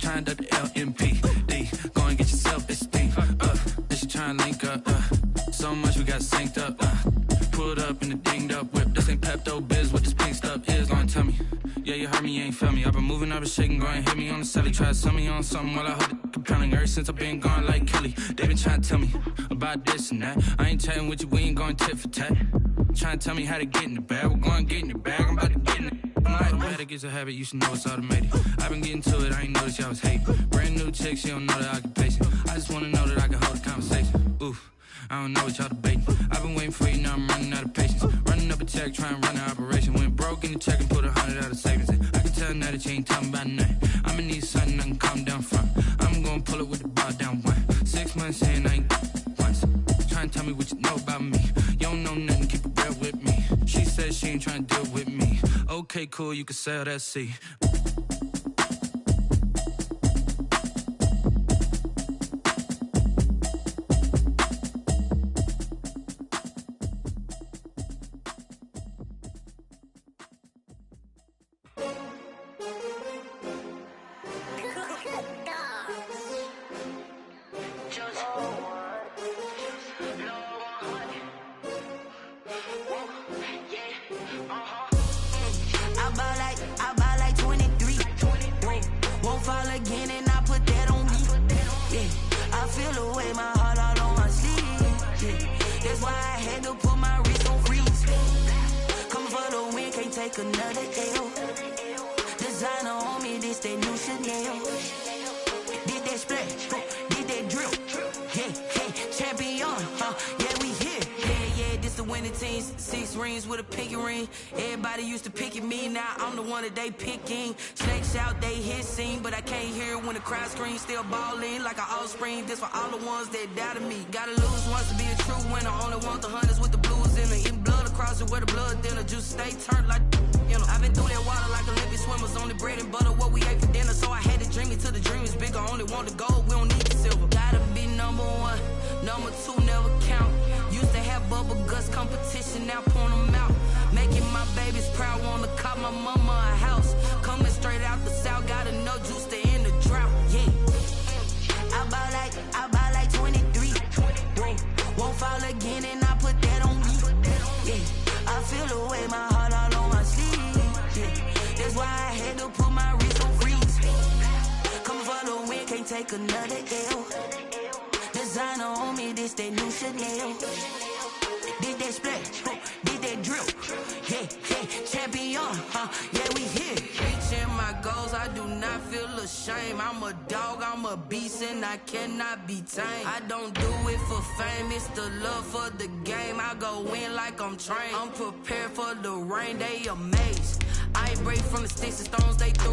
trying to duck the LMPD. Go and get yourself esteem. Then she trying to link up. So much we got synced up. Pulled up in the dinged up whip. This ain't Pepto Biz, what this pink stuff is. Gonna tell me. Yeah, you heard me, you ain't feel me. I've been moving, I've been shaking, go and hit me on the celly. Try to sell me on something while I hold it compelling. Ever since I've been gone like Kelly, they been trying to tell me about this and that. I ain't chatting with you, we ain't going tit for tat. Trying to tell me how to get in the bag. We're going to get in the bag, I'm about to get in it. I'm like, the better gets a habit, you should know it's automated. I've been getting to it, I ain't noticed y'all was hating. Brand new chick, she don't know the occupation. I just wanna know that I can hold a conversation. Oof, I don't know what y'all debating. I've been waiting for you, now I'm running out of patience. Running up a check, trying to run an operation. Went broke in the check and put 100 out of savings in. I can tell now that you ain't talking about nothing. I'ma need something I can calm down from. I'm gonna pull it with the bar down one. 6 months in, I ain't once. Trying to tell me what you know about me. You don't know nothing, keep it real with me. She said she ain't trying to deal with me. Okay, cool, you can sell that C. They picking, snakes out, they hissing, but I can't hear when the crowd screams. Still balling like an offspring. This for all the ones that doubted me. Gotta lose once to be a true winner. Only want the hunters with the blues in it. Eating blood across it where the blood dinner. Juice stay turned like, you know. I've been through that water like Olympic swimmers. Only bread and butter what we ate for dinner. So I had to dream it till the dream is bigger. Only want the gold, we don't need the silver. Gotta be number one, number two never count. Used to have bubble guts competition, now point them out. Making my babies proud, wanna cop my mama a house. Coming straight out the south, gotta know juice to end the drought, yeah. I buy like 23. Won't fall again and I put that on me, yeah. I feel the way, my heart all on my sleeve, yeah. That's why I had to put my wrist on freeze. Coming for the win, can't take another L. Designer on me, this that new Chanel. Did that splash, did that drill, yeah, champion, yeah, we here. Reaching my goals, I do not feel ashamed. I'm a dog, I'm a beast, and I cannot be tamed. I don't do it for fame, it's the love for the game. I go in like I'm trained. I'm prepared for the rain, they amazed. I ain't break from the sticks and stones they threw.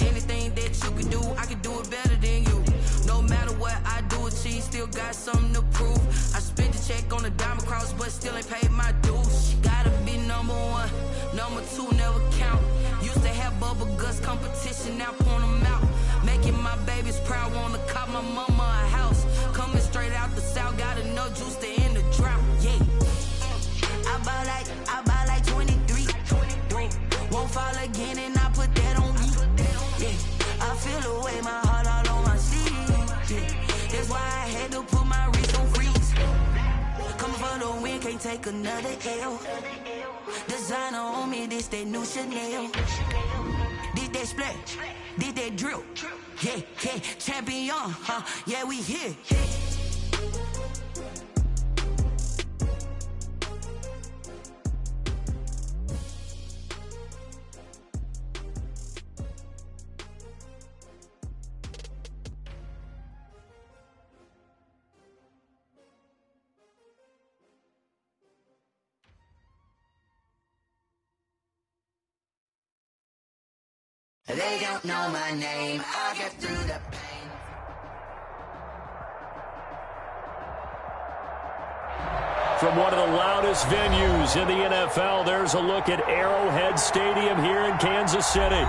Anything that you can do, I can do it better than you. No matter what I do, achieve, still got something to prove. I spent the check on the diamond cross, but still ain't paid my dues. Gotta be number one, number two never count. Used to have bubble guts competition, now point them out. Making my babies proud, wanna cop my mama a house. Coming straight out the south, gotta know juice to end the drought, yeah. I buy like 23. Won't fall again and I put that on me, yeah. I feel the way, my heart all on my sleeve, yeah. That's why I had to put my wrist on freeze. Coming for the win, can't take another L. Designer on me, this that new Chanel. Did that splash, did that drill, yeah, champion, yeah, we here. They don't know my name, I get through the pain. From one of the loudest venues in the NFL, there's a look at Arrowhead Stadium here in Kansas City.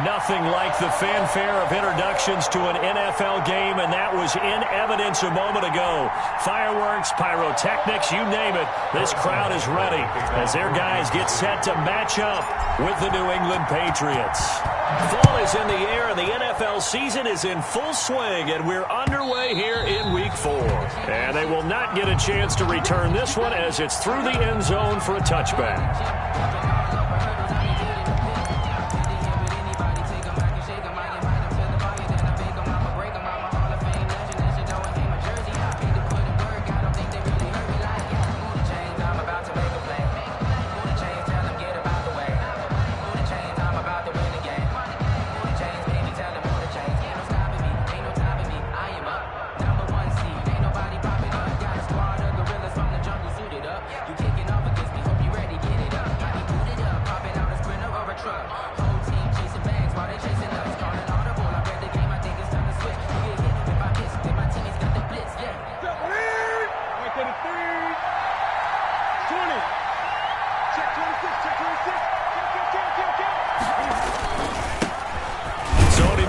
Nothing like the fanfare of introductions to an NFL game, and that was in evidence a moment ago. Fireworks, pyrotechnics, you name it. This crowd is ready as their guys get set to match up with the New England Patriots. Ball is is in the air, and the NFL season is in full swing, and we're underway here in Week 4. And they will not get a chance to return this one as it's through the end zone for a touchback.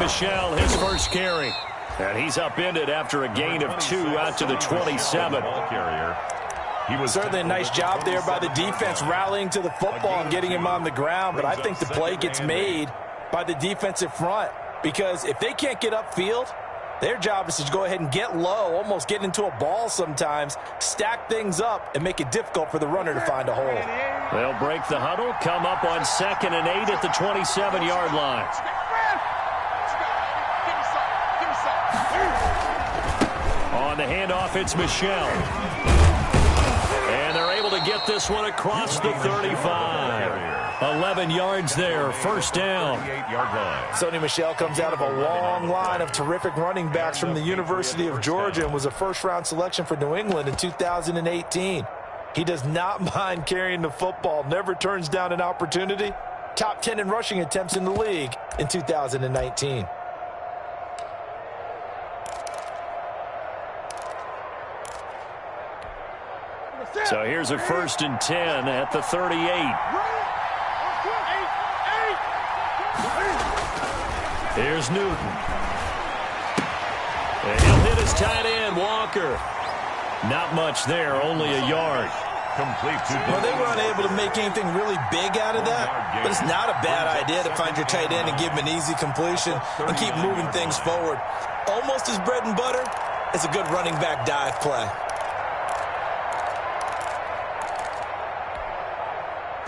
Michel, his first carry. And he's upended after a gain of 2 out to the 27. Certainly a nice job there by the defense rallying to the football and getting him on the ground. But I think the play gets made by the defensive front, because if they can't get upfield, their job is to go ahead and get low, almost get into a ball sometimes, stack things up, and make it difficult for the runner to find a hole. They'll break the huddle, come up on 2nd and 8 at the 27-yard line. On the handoff, it's Michel. And they're able to get this one across the 35. 11 yards there, first down. Sony Michel comes out of a long line of terrific running backs from the University of Georgia and was a first-round selection for New England in 2018. He does not mind carrying the football, never turns down an opportunity. Top 10 in rushing attempts in the league in 2019. So here's a 1st and 10 at the 38. Here's Newton. And he'll hit his tight end, Walker. Not much there, only a yard. Well, they were unable to make anything really big out of that, but it's not a bad idea to find your tight end and give him an easy completion and keep moving things forward. Almost his bread and butter is a good running back dive play.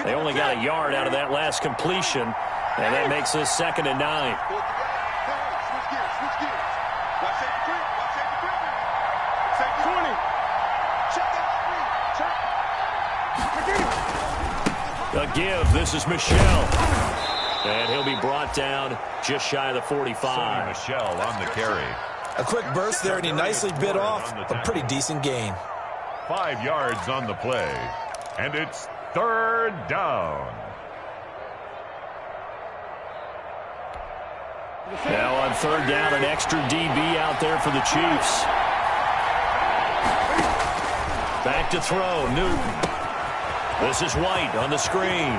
They only got a yard out of that last completion, and that makes this 2nd and 9. The give, this is Michel. And he'll be brought down just shy of the 45. Michel on the carry. A quick burst there, and he nicely bit off a pretty decent gain. 5 yards on the play, and it's 3rd down. Now on 3rd down, an extra DB out there for the Chiefs. Back to throw, Newton. This is White on the screen.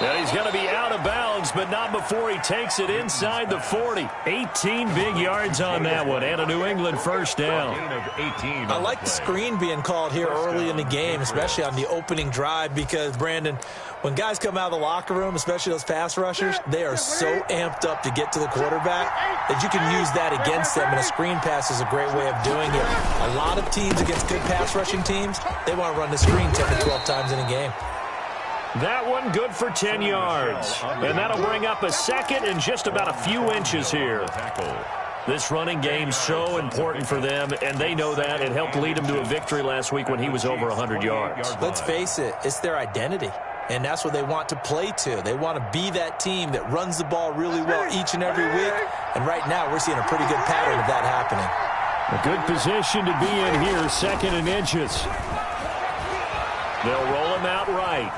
And he's going to be out of bounds, but not before he takes it inside the 40. 18 big yards on that one, and a New England first down. I like the screen being called here early in the game, especially on the opening drive, because, Brandon, when guys come out of the locker room, especially those pass rushers, they are so amped up to get to the quarterback that you can use that against them, and a screen pass is a great way of doing it. A lot of teams against good pass rushing teams, they want to run the screen 10 to 12 times in a game. That one good for 10 yards. And that'll bring up a 2nd and just about a few inches here. This running game's so important for them, and they know that. It helped lead them to a victory last week when he was over 100 yards. Let's face it, it's their identity, and that's what they want to play to. They want to be that team that runs the ball really well each and every week, and right now we're seeing a pretty good pattern of that happening. A good position to be in here, 2nd and inches. They'll roll him out right.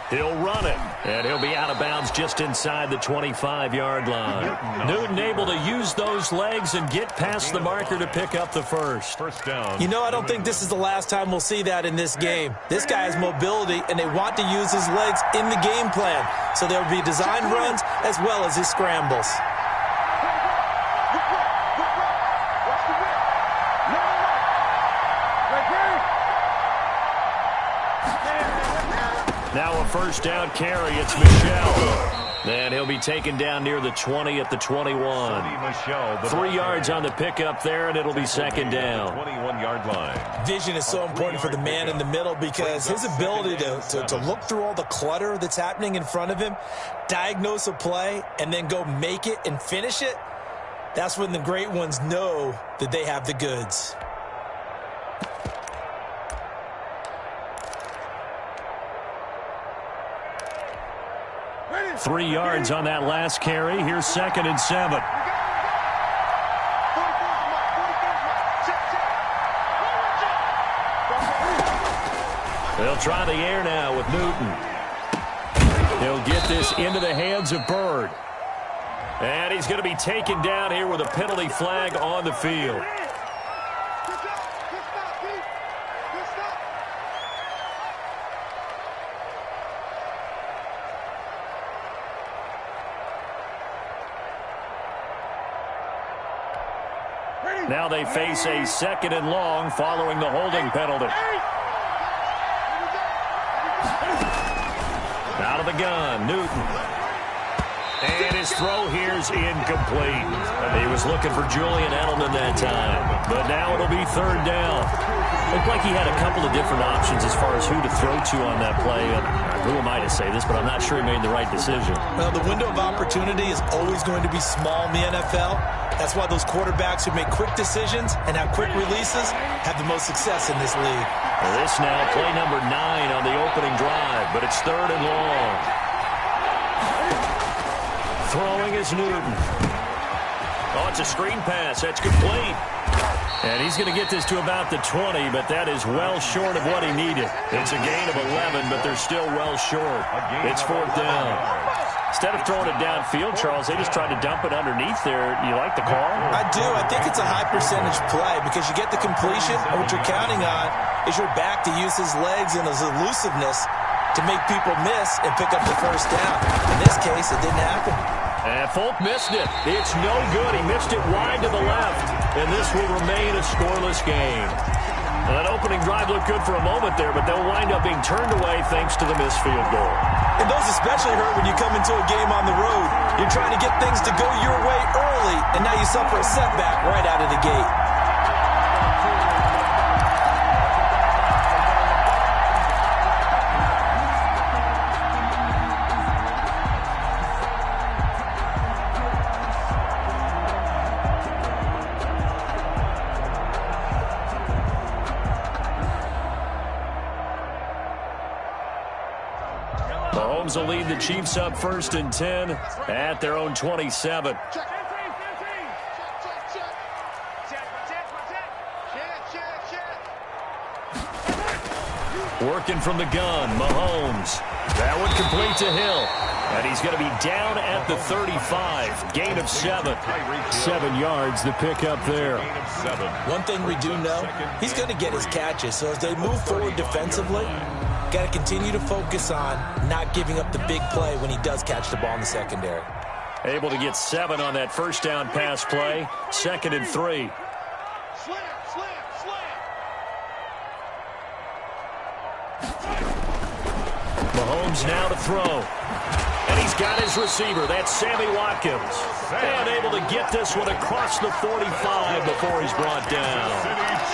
He'll run it, and he'll be out of bounds just inside the 25-yard line. Newton able to use those legs and get past the marker to pick up the first. First down. You know, I don't think this is the last time we'll see that in this game. This guy has mobility, and they want to use his legs in the game plan. So there will be design runs as well as his scrambles. Now a first down carry. It's Michel. And he'll be taken down near the 20 at the 21. 3 yards on the pickup there, and it'll be second down. 21-yard line. Vision is so important for the man in the middle because his ability to look through all the clutter that's happening in front of him, diagnose a play, and then go make it and finish it, that's when the great ones know that they have the goods. Three yards on that last carry. Here's 2nd and 7. They'll try the air now with Newton. He'll get this into the hands of Byrd. And he's going to be taken down here with a penalty flag on the field. Now they face a 2nd and long following the holding penalty. Out of the gun, Newton. And his throw here's incomplete. He was looking for Julian Edelman that time. But now it'll be 3rd down. Looked like he had a couple of different options as far as who to throw to on that play. Who am I to say this, but I'm not sure he made the right decision. Well, the window of opportunity is always going to be small in the NFL. That's why those quarterbacks who make quick decisions and have quick releases have the most success in this league. This now play number 9 on the opening drive, but it's 3rd and long. Throwing is Newton. Oh, it's a screen pass. That's complete. And he's going to get this to about the 20, but that is well short of what he needed. It's a gain of 11, but they're still well short. It's 4th down. Instead of throwing it downfield, Charles, they just tried to dump it underneath there. You like the call? I do. I think it's a high percentage play because you get the completion, and what you're counting on is your back to use his legs and his elusiveness to make people miss and pick up the 1st down. In this case, it didn't happen. And Folk missed it. It's no good. He missed it wide to the left. And this will remain a scoreless game. Well, that opening drive looked good for a moment there, but they'll wind up being turned away thanks to the missed field goal. And those especially hurt when you come into a game on the road. You're trying to get things to go your way early, and now you suffer a setback right out of the gate. Mahomes will lead the Chiefs up 1st and 10 at their own 27. Working from the gun, Mahomes. That one complete to Hill. And he's going to be down at the 35. Gain of 7. 7 yards, the pickup there. One thing we do know, he's going to get his catches. So as they move forward defensively, got to continue to focus on not giving up the big play when he does catch the ball in the secondary. Able to get 7 on that 1st down pass play. 2nd and 3. Mahomes now to throw. And he's got his receiver. That's Sammy Watkins. And able to get this one across the 45 before he's brought down.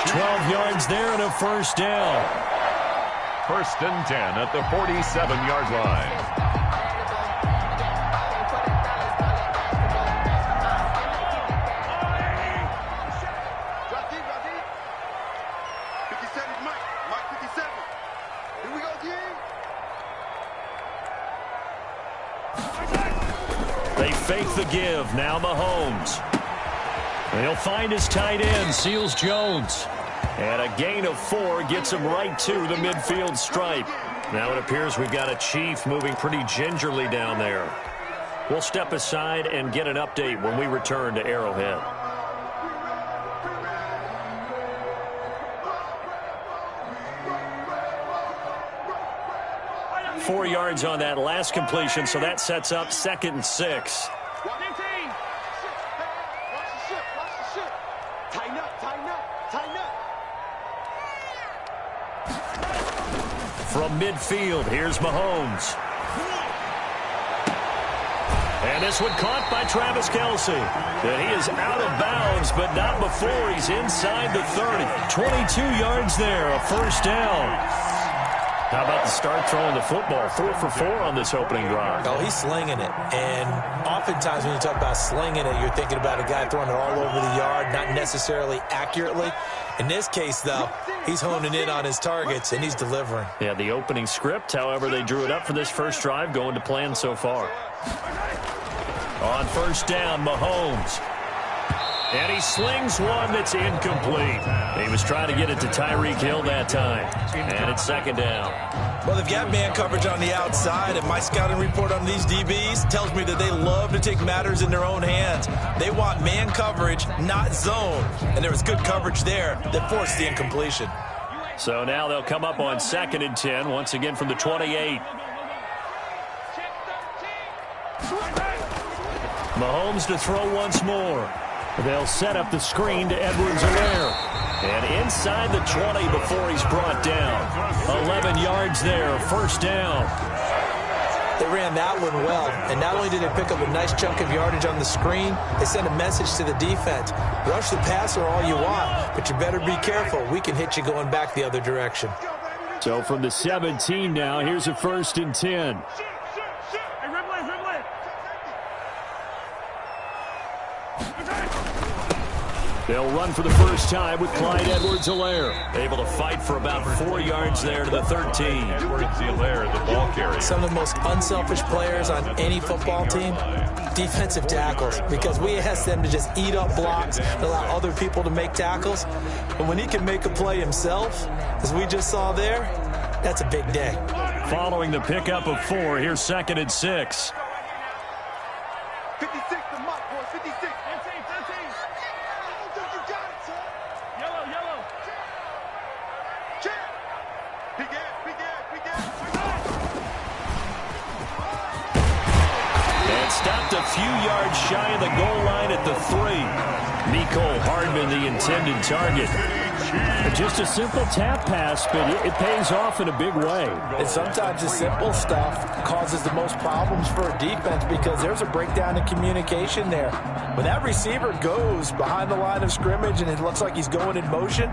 12 yards there and a 1st down. 1st and 10 at the 47-yard line. They fake the give. Now Mahomes. He'll find his tight end, Seals Jones. And a gain of 4 gets him right to the midfield stripe. Now it appears we've got a Chief moving pretty gingerly down there. We'll step aside and get an update when we return to Arrowhead. Four yards on that last completion, so that sets up 2nd and 6. From midfield, here's Mahomes. And this one caught by Travis Kelce. And he is out of bounds, but not before he's inside the 30. 22 yards there, a first down. How about the start throwing the football? 4 for 4 on this opening drive. Oh, he's slinging it. And oftentimes when you talk about slinging it, you're thinking about a guy throwing it all over the yard, not necessarily accurately. In this case, though, he's honing in on his targets, and he's delivering. Yeah, the opening script, however, they drew it up for this first drive, going to plan so far. On first down, Mahomes. And he slings one that's incomplete. He was trying to get it to Tyreek Hill that time. And it's second down. Well, they've got man coverage on the outside, and my scouting report on these DBs tells me that they love to take matters in their own hands. They want man coverage, not zone. And there was good coverage there that forced the incompletion. So now they'll come up on 2nd and 10, once again from the 28. Mahomes to throw once more. They'll set up the screen to Edwards-Helaire. And inside the 20 before he's brought down. 11 yards there, first down. They ran that one well, and not only did they pick up a nice chunk of yardage on the screen, they sent a message to the defense. Rush the passer all you want, but you better be careful. We can hit you going back the other direction. So from the 17 now, here's a 1st and 10. They'll run for the first time with Clyde Edwards-Helaire. Able to fight for about 4 yards there to the 13. Edwards-Helaire, the ball carrier. Some of the most unselfish players on any football team, defensive tackles, because we ask them to just eat up blocks and allow other people to make tackles. And when he can make a play himself, as we just saw there, that's a big day. Following the pickup of 4, here's 2nd and 6. 56, the mark, boys, 56. 13. Yellow. Check. Big ass. And stopped a few yards shy of the goal line at the 3. Mecole Hardman, the intended target. Just a simple tap pass, but it pays off in a big way. And sometimes the simple stuff causes the most problems for a defense because there's a breakdown in communication there. When that receiver goes behind the line of scrimmage and it looks like he's going in motion,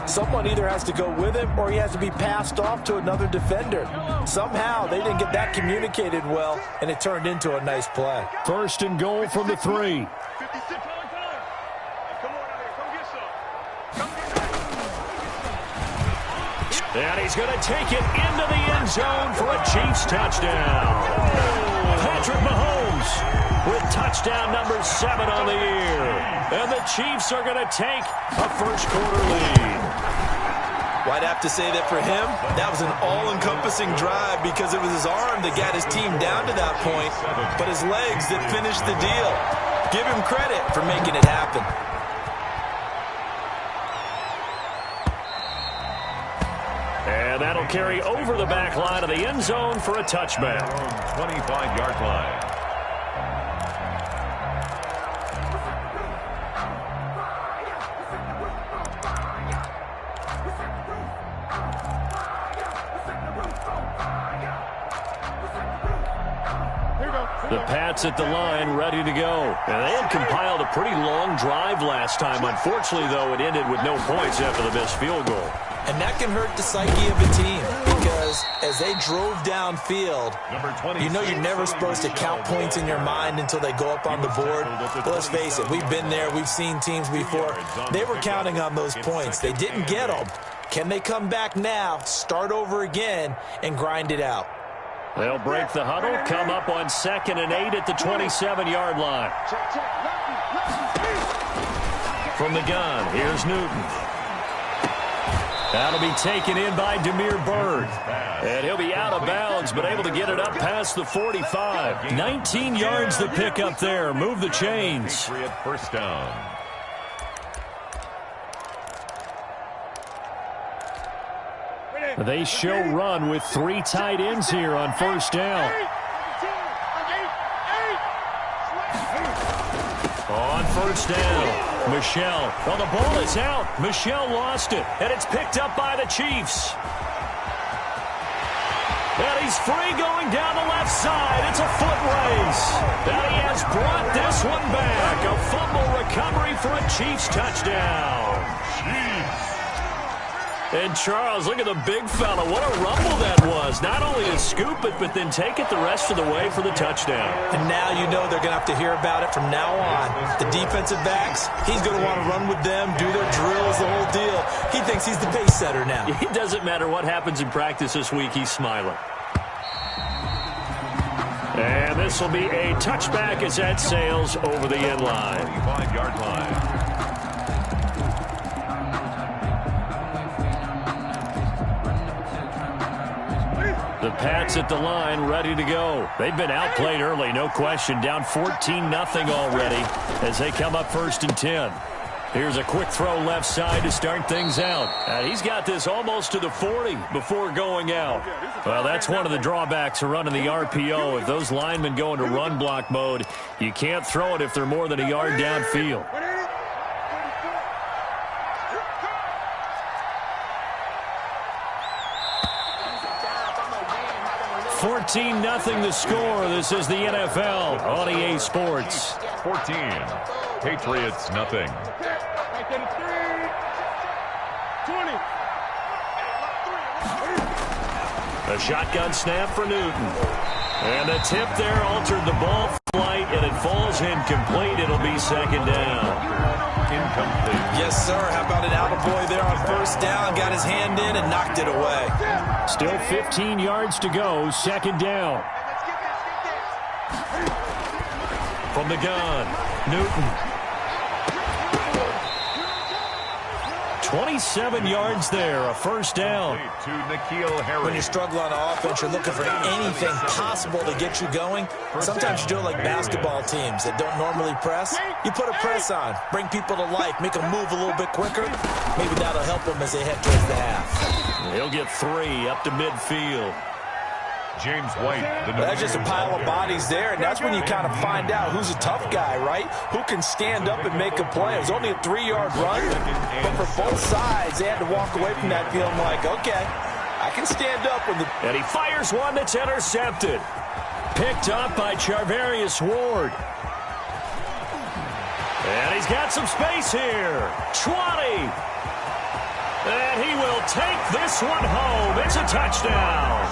someone either has to go with him or he has to be passed off to another defender. Somehow they didn't get that communicated well, and it turned into a nice play. 1st and goal from the 3. And he's going to take it into the end zone for a Chiefs touchdown. Patrick Mahomes with touchdown number 7 on the year. And the Chiefs are going to take a first-quarter lead. Well, I'd have to say that for him, that was an all-encompassing drive because it was his arm that got his team down to that point, but his legs that finished the deal. Give him credit for making it happen. And that'll carry over the back line of the end zone for a touchback. 25-yard line. The Pats at the line, ready to go. And they had compiled a pretty long drive last time. Unfortunately, though, it ended with no points after the missed field goal. And that can hurt the psyche of a team because as they drove downfield, you know you're never supposed to count points in your mind until they go up on the board. But let's face it, we've been there. We've seen teams before. They were counting on those points. They didn't get them. Can they come back now, start over again, and grind it out? They'll break the huddle, come up on 2nd and 8 at the 27-yard line. From the gun, here's Newton. That'll be taken in by Damiere Byrd. And he'll be out of bounds, but able to get it up past the 45. 19 yards to pick up there. Move the chains. First down. They show run with 3 tight ends here on first down. On first down, Michel. Well, the ball is out. Michel lost it, and it's picked up by the Chiefs. And He's free going down the left side. It's a foot race. And he has brought this one back. A fumble recovery for a Chiefs touchdown. Chiefs. And Charles, look at the big fella. What a rumble that was. Not only to scoop it, but then take it the rest of the way for the touchdown. And now you know they're going to have to hear about it from now on. The defensive backs, he's going to want to run with them, do their drills, the whole deal. He thinks he's the pace setter now. It doesn't matter what happens in practice this week. He's smiling. And this will be a touchback as that sails over the end line. 25-yard line. The Pats at the line, ready to go. They've been outplayed early, no question. Down 14-0 already as they come up 1st and 10. Here's a quick throw left side to start things out. And he's got this almost to the 40 before going out. Well, that's one of the drawbacks of running the RPO. If those linemen go into run block mode, you can't throw it if they're more than a yard downfield. 14-0 the score. This is the NFL on EA Sports. 14. Patriots, nothing. 20. A shotgun snap for Newton. And the tip there altered the ball flight, and it falls incomplete. It'll be 2nd down. Incomplete. Yes, sir. How about an attaboy there on 1st down? Got his hand in and knocked it away. Still 15 yards to go. 2nd down. From the gun, Newton. 27 yards there, a 1st down. To N'Keal Harry. When you struggle on offense, you're looking for anything possible to get you going. Sometimes you do it like basketball teams that don't normally press. You put a press on, bring people to life, make them move a little bit quicker. Maybe that'll help them as they head towards the half. He'll get 3 up to midfield. James White. That's just a pile of bodies there, and that's when you kind of find out who's a tough guy, right? Who can stand up and make a play. It was only a 3-yard run, but for both sides, they had to walk away from that feeling like, okay, I can stand up when the... And he fires one that's intercepted. Picked up by Charvarius Ward. And he's got some space here. 20. And he will take this one home. It's a touchdown.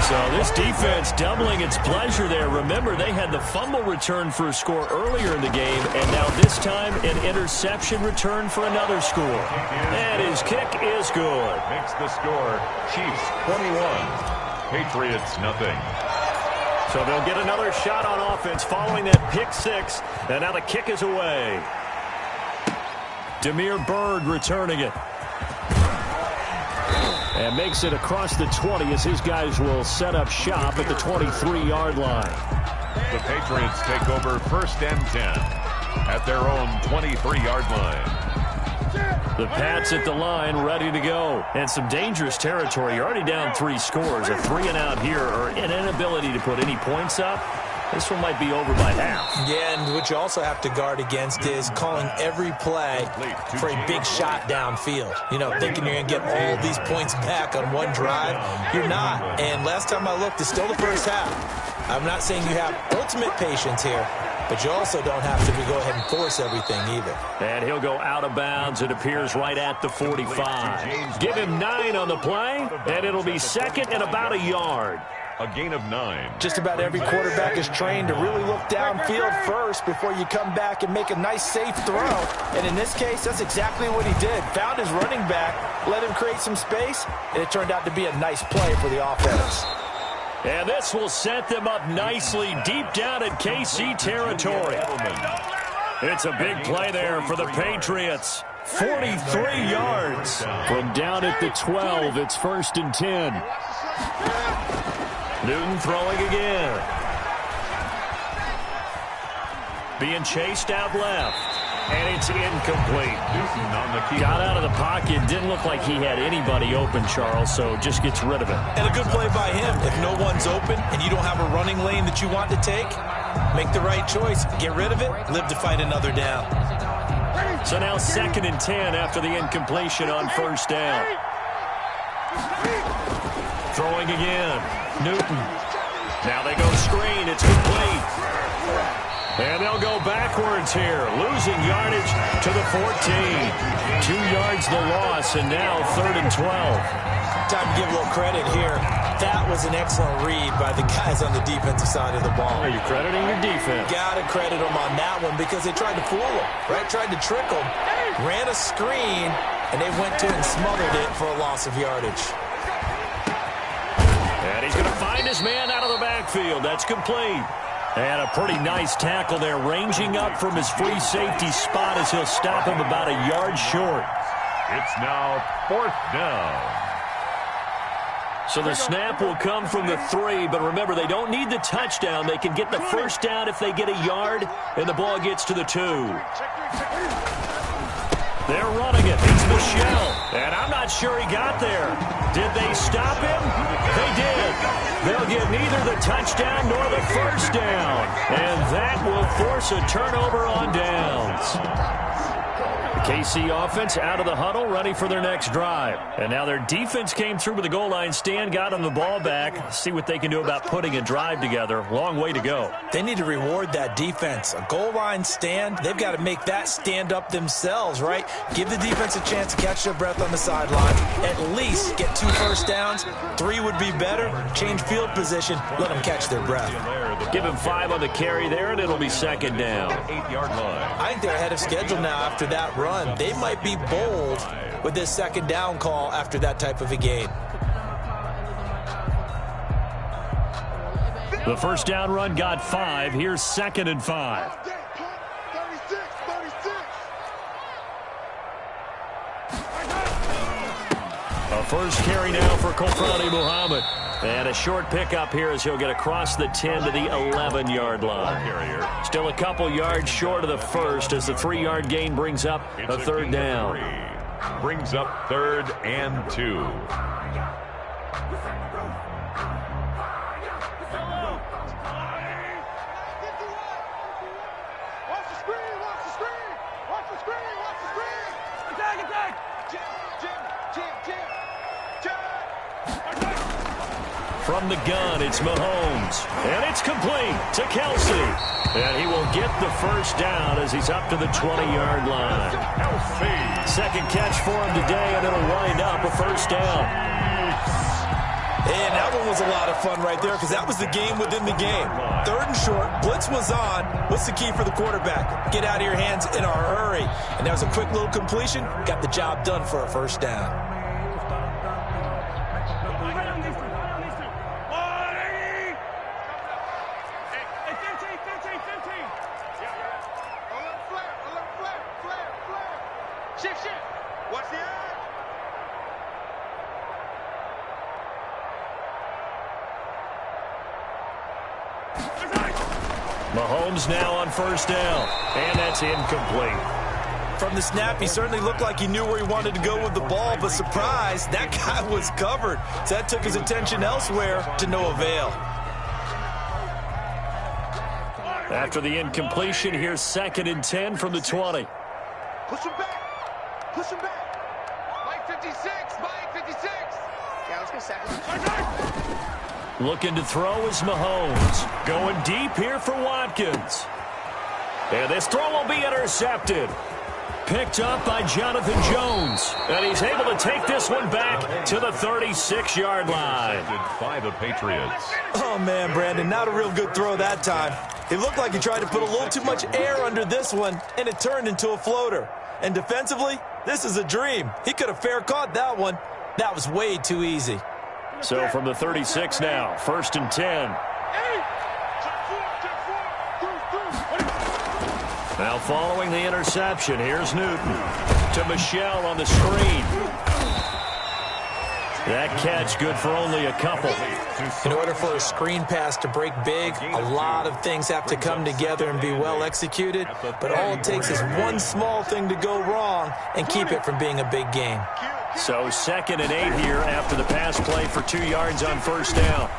So this defense doubling its pleasure there. Remember, they had the fumble return for a score earlier in the game, and now this time an interception return for another score. And his kick is good. Makes the score Chiefs 21, Patriots nothing. So they'll get another shot on offense following that pick 6, and now the kick is away. Damiere Byrd returning it. And makes it across the 20 as his guys will set up shop at the 23-yard line. The Patriots take over 1st and 10 at their own 23-yard line. The Pats at the line ready to go. And some dangerous territory. You're already down 3 scores. A 3-and-out here or an inability to put any points up. This one might be over by half. Yeah, and what you also have to guard against is calling every play for a big shot downfield. You know, thinking you're going to get all these points back on one drive. You're not. And last time I looked, it's still the 1st half. I'm not saying you have ultimate patience here, but you also don't have to go ahead and force everything either. And he'll go out of bounds. It appears right at the 45. Give him 9 on the play, and it'll be 2nd and about a yard. A gain of 9. Just about every quarterback is trained to really look downfield first before you come back and make a nice, safe throw. And in this case, that's exactly what he did. Found his running back, let him create some space, and it turned out to be a nice play for the offense. And this will set them up nicely deep down in KC territory. It's a big play there for the Patriots. 43 yards from down at the 12. It's 1st and 10. Newton throwing again. Being chased out left. And it's incomplete. Newton on the key. Got out of the pocket. Didn't look like he had anybody open, Charles, so just gets rid of it. And a good play by him. If no one's open and you don't have a running lane that you want to take, make the right choice. Get rid of it. Live to fight another down. So now 2nd and 10 after the incompletion on 1st down. Throwing again. Newton. Now they go screen. It's complete. And they'll go backwards here, losing yardage to the 14. 2 yards the loss, and now 3rd and 12. Time to give a little credit here. That was an excellent read by the guys on the defensive side of the ball. Are you crediting your defense? Got to credit them on that one because they tried to fool them, right? Tried to trick them, ran a screen, and they went to it and smothered it for a loss of yardage. And he's going to find his man out of the backfield. That's complete. And a pretty nice tackle there, ranging up from his free safety spot as he'll stop him about a yard short. It's now 4th down. So the snap will come from the 3, but remember, they don't need the touchdown. They can get the first down if they get a yard, and the ball gets to the 2. They're running it. It's Michel. And I'm not sure he got there. Did they stop him? They did. They'll get neither the touchdown nor the first down. And that will force a turnover on downs. The KC offense out of the huddle, ready for their next drive. And now their defense came through with the goal line stand, got them the ball back. See what they can do about putting a drive together. Long way to go. They need to reward that defense. A goal line stand, they've got to make that stand up themselves, right? Give the defense a chance to catch their breath on the sideline. At least get 2 first downs. 3 would be better. Change field position. Let them catch their breath. Give him 5 on the carry there, and it'll be 2nd down. 8-yard line. I think they're ahead of schedule now after that run. They might be bold with this 2nd down call after that type of a gain. The first down run got 5. Here's 2nd and 5. 36. A first carry now for Kofrani Muhammad. And a short pickup here as he'll get across the 10 to the 11-yard line. Still a couple yards short of the first as the 3-yard gain brings up a 3rd down. Brings up 3rd and 2. Watch the screen. Attack. Jam. From the gun, it's Mahomes. And it's complete to Kelsey. And he will get the first down as he's up to the 20-yard line. Kelsey. Second catch for him today, and it'll wind up a first down. And that one was a lot of fun right there because that was the game within the game. 3rd and short, blitz was on. What's the key for the quarterback? Get out of your hands in a hurry. And that was a quick little completion. Got the job done for a first down. Shift. Watch the eye. Mahomes now on first down. And that's incomplete. From the snap, he certainly looked like he knew where he wanted to go with the ball, but surprise, that guy was covered. So that took his attention elsewhere to no avail. After the incompletion, here's 2nd and 10 from the 20. Push him back. Mike 56. Yeah, let's go 2nd. Looking to throw is Mahomes. Going deep here for Watkins. And this throw will be intercepted. Picked up by Jonathan Jones. And he's able to take this one back to the 36-yard line. By the Patriots. Oh, man, Brandon, not a real good throw that time. It looked like he tried to put a little too much air under this one, and it turned into a floater. And defensively, this is a dream. He could have fair caught that one. That was way too easy. So from the 36 now, 1st and 10. Now following the interception, here's Newton to Michel on the screen. That catch good for only a couple. In order for a screen pass to break big, a lot of things have to come together and be well executed. But all it takes is one small thing to go wrong and keep it from being a big game. So 2nd and 8 here after the pass play for 2 yards on first down.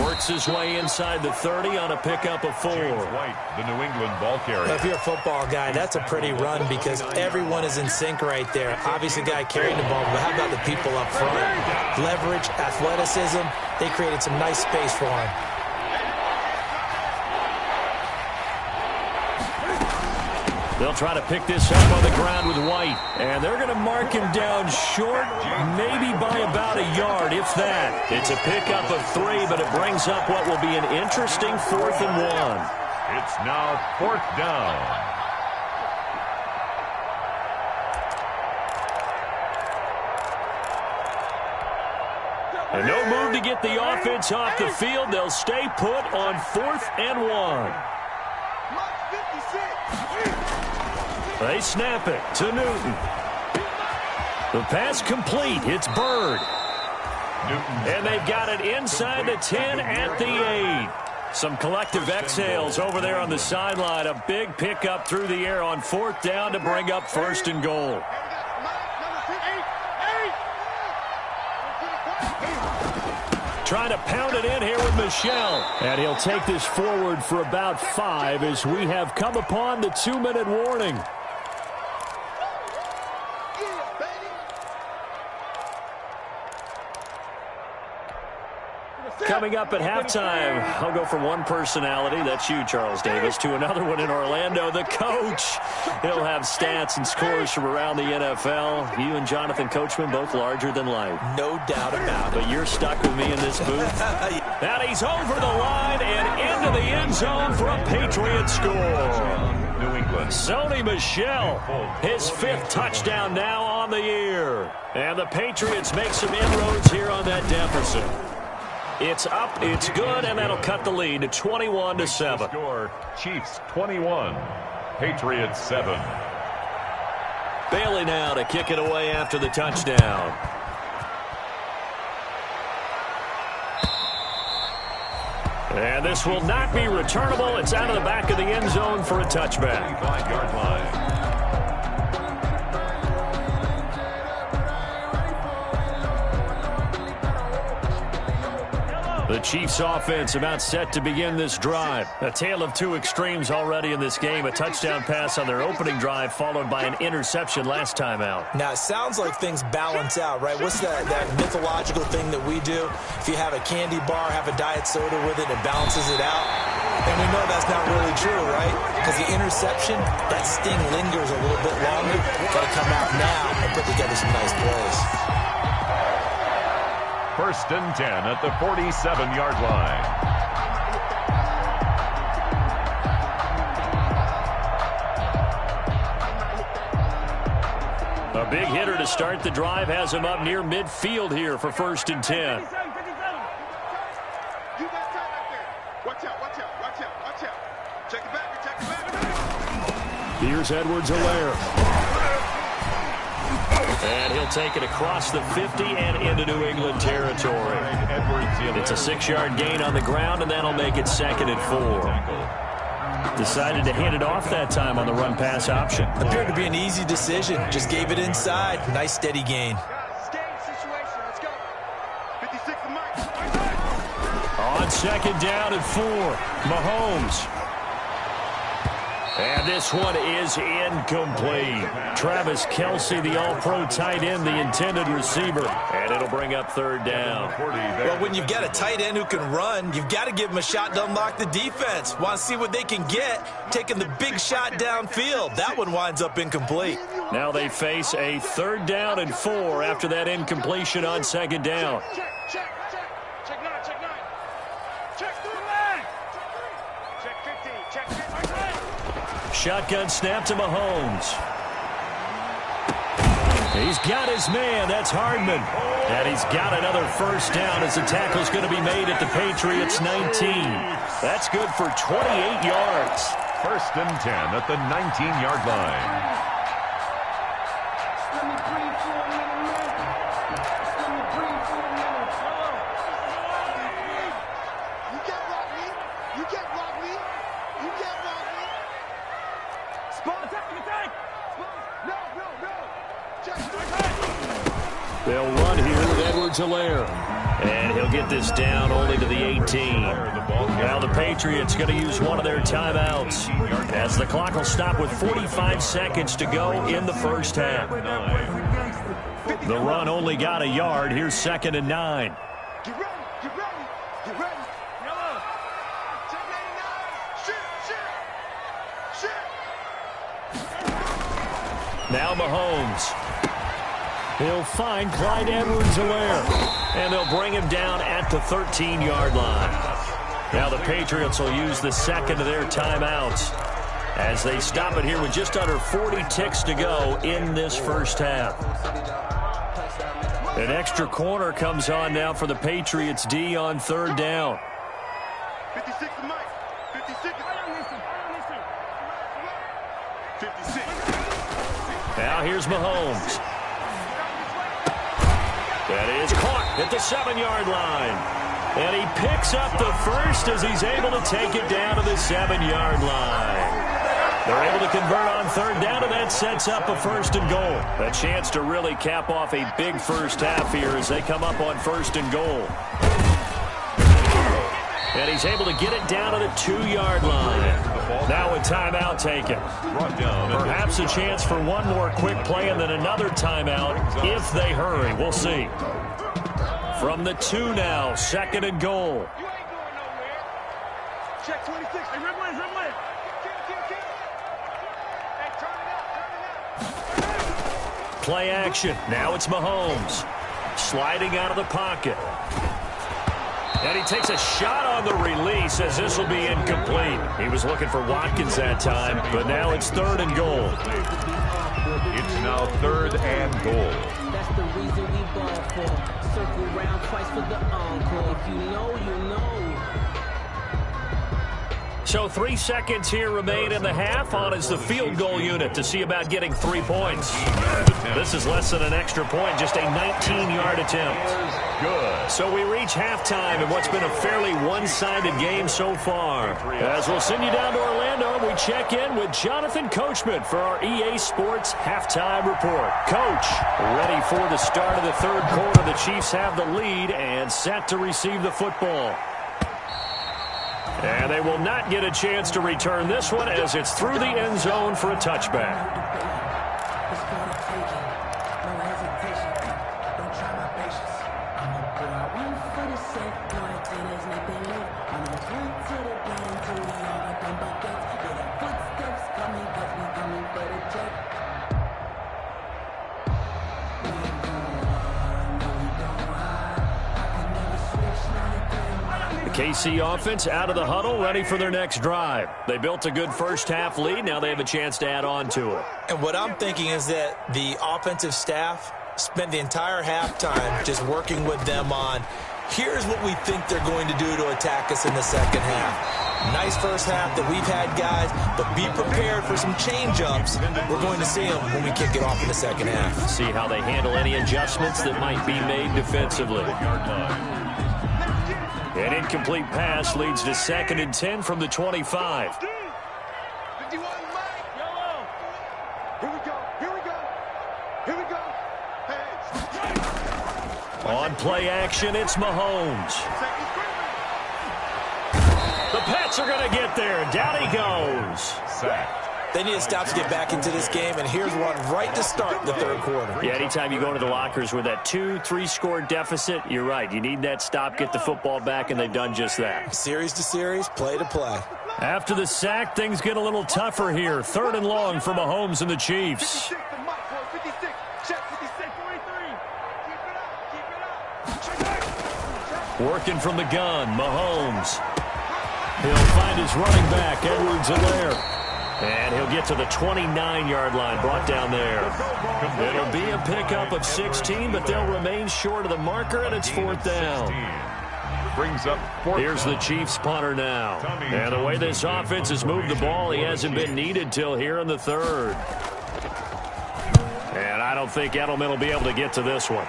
Works his way inside the 30 on a pickup of 4. James White, the New England ball carrier. If you're a football guy, that's a pretty run because everyone is in sync right there. Obviously, the guy carrying the ball, but how about the people up front? Leverage, athleticism, they created some nice space for him. They'll try to pick this up on the ground with White. And they're going to mark him down short, maybe by about a yard, if that. It's a pickup of 3, but it brings up what will be an interesting 4th and 1. It's now 4th down. And no move to get the offense off the field. They'll stay put on 4th and 1. They snap it to Newton. The pass complete. It's Byrd. And they've got it inside the 10 at the 8. Some collective exhales over there on the sideline. A big pickup through the air on 4th down to bring up 1st and goal. Trying to pound it in here with Michel. And he'll take this forward for about 5 as we have come upon the 2-minute warning. Coming up at halftime, I'll go from one personality, that's you, Charles Davis, to another one in Orlando, the coach. He'll have stats and scores from around the NFL. You and Jonathan Coachman, both larger than life. No doubt about it. But you're stuck with me in this booth. And he's over the line and into the end zone for a Patriot score. New England. Sony Michel, his 5th touchdown now on the year. And the Patriots make some inroads here on that deficit. It's up, it's good, and that'll cut the lead to 21-7. Score, Chiefs 21, Patriots 7. Bailey now to kick it away after the touchdown. And this will not be returnable. It's out of the back of the end zone for a touchback. 5-yard line. The Chiefs offense about set to begin this drive. A tale of 2 extremes already in this game. A touchdown pass on their opening drive followed by an interception last time out. Now, it sounds like things balance out, right? What's that mythological thing that we do? If you have a candy bar, have a diet soda with it, it balances it out. And we know that's not really true, right? Because the interception, that sting lingers a little bit longer. Got to come out now and put together some nice plays. 1st and 10 at the 47-yard line. A big hitter to start the drive has him up near midfield here for 1st and 10. You got time right there. Watch out, watch out, watch out, watch out. Check it back, check it back. Here's Edwards-Helaire. And he'll take it across the 50 and into New England territory. It's a 6-yard gain on the ground, and that'll make it 2nd and 4. Decided to hand it off that time on the run-pass option. Appeared to be an easy decision. Just gave it inside. Nice, steady gain. Let's go. 56 and Mike. On 2nd down and 4, Mahomes. And this one is incomplete. Travis Kelce, the all-pro tight end, the intended receiver. And it'll bring up 3rd down. Well, when you've got a tight end who can run, you've got to give him a shot to unlock the defense. Want to see what they can get, taking the big shot downfield. That one winds up incomplete. Now they face a 3rd down and 4 after that incompletion on 2nd down. Check 9, check 9. Check 3 line. Check 15, check 15. Shotgun snap to Mahomes. He's got his man. That's Hardman. And he's got another 1st down as the tackle's going to be made at the Patriots' 19. That's good for 28 yards. 1st and 10 at the 19-yard line. They'll run here with Edwards-Helaire. And he'll get this down only to the 18. Now the Patriots going to use one of their timeouts as the clock will stop with 45 seconds to go in the first half. The run only got a yard. Here's 2nd and 9. Get ready, get ready, get ready. Yellow. Check 99. Shoot. Now Mahomes. He'll find Clyde Edwards-Helaire. And they'll bring him down at the 13-yard line. Now the Patriots will use the second of their timeouts as they stop it here with just under 40 ticks to go in this first half. An extra corner comes on now for the Patriots D on 3rd down. 56 to Mike. 56. 56. Now here's Mahomes. That is caught at the 7-yard line. And he picks up the first as he's able to take it down to the 7-yard line. They're able to convert on 3rd down, and that sets up a 1st and goal. A chance to really cap off a big first half here as they come up on 1st and goal. And he's able to get it down to the 2-yard line. Now a timeout taken. Perhaps a chance for one more quick play and then another timeout if they hurry. We'll see. From the 2 now, 2nd and goal. You ain't going nowhere. Check 26. Hey, red line, red line. Hey, turn it up. Play action. Now it's Mahomes. Sliding out of the pocket. And he takes a shot on the release as this will be incomplete. He was looking for Watkins that time, but now it's 3rd and goal. It's now 3rd and goal. That's the reason we ball for. Circle round twice for the encore. If you know, you know. So 3 seconds here remain in the half. On is the field goal unit to see about getting 3 points. This is less than an extra point, just a 19-yard attempt. Good. So we reach halftime in what's been a fairly one-sided game so far. As we'll send you down to Orlando, we check in with Jonathan Coachman for our EA Sports Halftime Report. Coach, ready for the start of the 3rd quarter. The Chiefs have the lead and set to receive the football. And they will not get a chance to return this one as it's through the end zone for a touchback. KC offense out of the huddle, ready for their next drive. They built a good first half lead. Now they have a chance to add on to it. And what I'm thinking is that the offensive staff spent the entire halftime just working with them on, here's what we think they're going to do to attack us in the second half. Nice first half that we've had, guys, but be prepared for some change-ups. We're going to see them when we kick it off in the second half. See how they handle any adjustments that might be made defensively. An incomplete pass leads to 2nd and 10 from the 25. 51, yellow. Here we go, here we go, here we go. Hey. On play action, it's Mahomes. The Pats are going to get there. Down he goes. Sacked. They need to stop to get back into this game, and here's one right to start the 3rd quarter. Yeah, anytime you go into the lockers with that 2-3 score deficit, you're right. You need that stop, get the football back, and they've done just that. Series to series, play to play. After the sack, things get a little tougher here. 3rd and long for Mahomes and the Chiefs. 56 to Mike, 56. Check 56, 43. Keep it up. Working from the gun, Mahomes. He'll find his running back, Edwards-Helaire. And he'll get to the 29-yard line, brought down there. It'll be a pickup of 16, but they'll remain short of the marker, and it's 4th down. Brings up 4th. Here's the Chiefs punter now. And the way this offense has moved the ball, he hasn't been needed till here in the 3rd. And I don't think Edelman will be able to get to this one.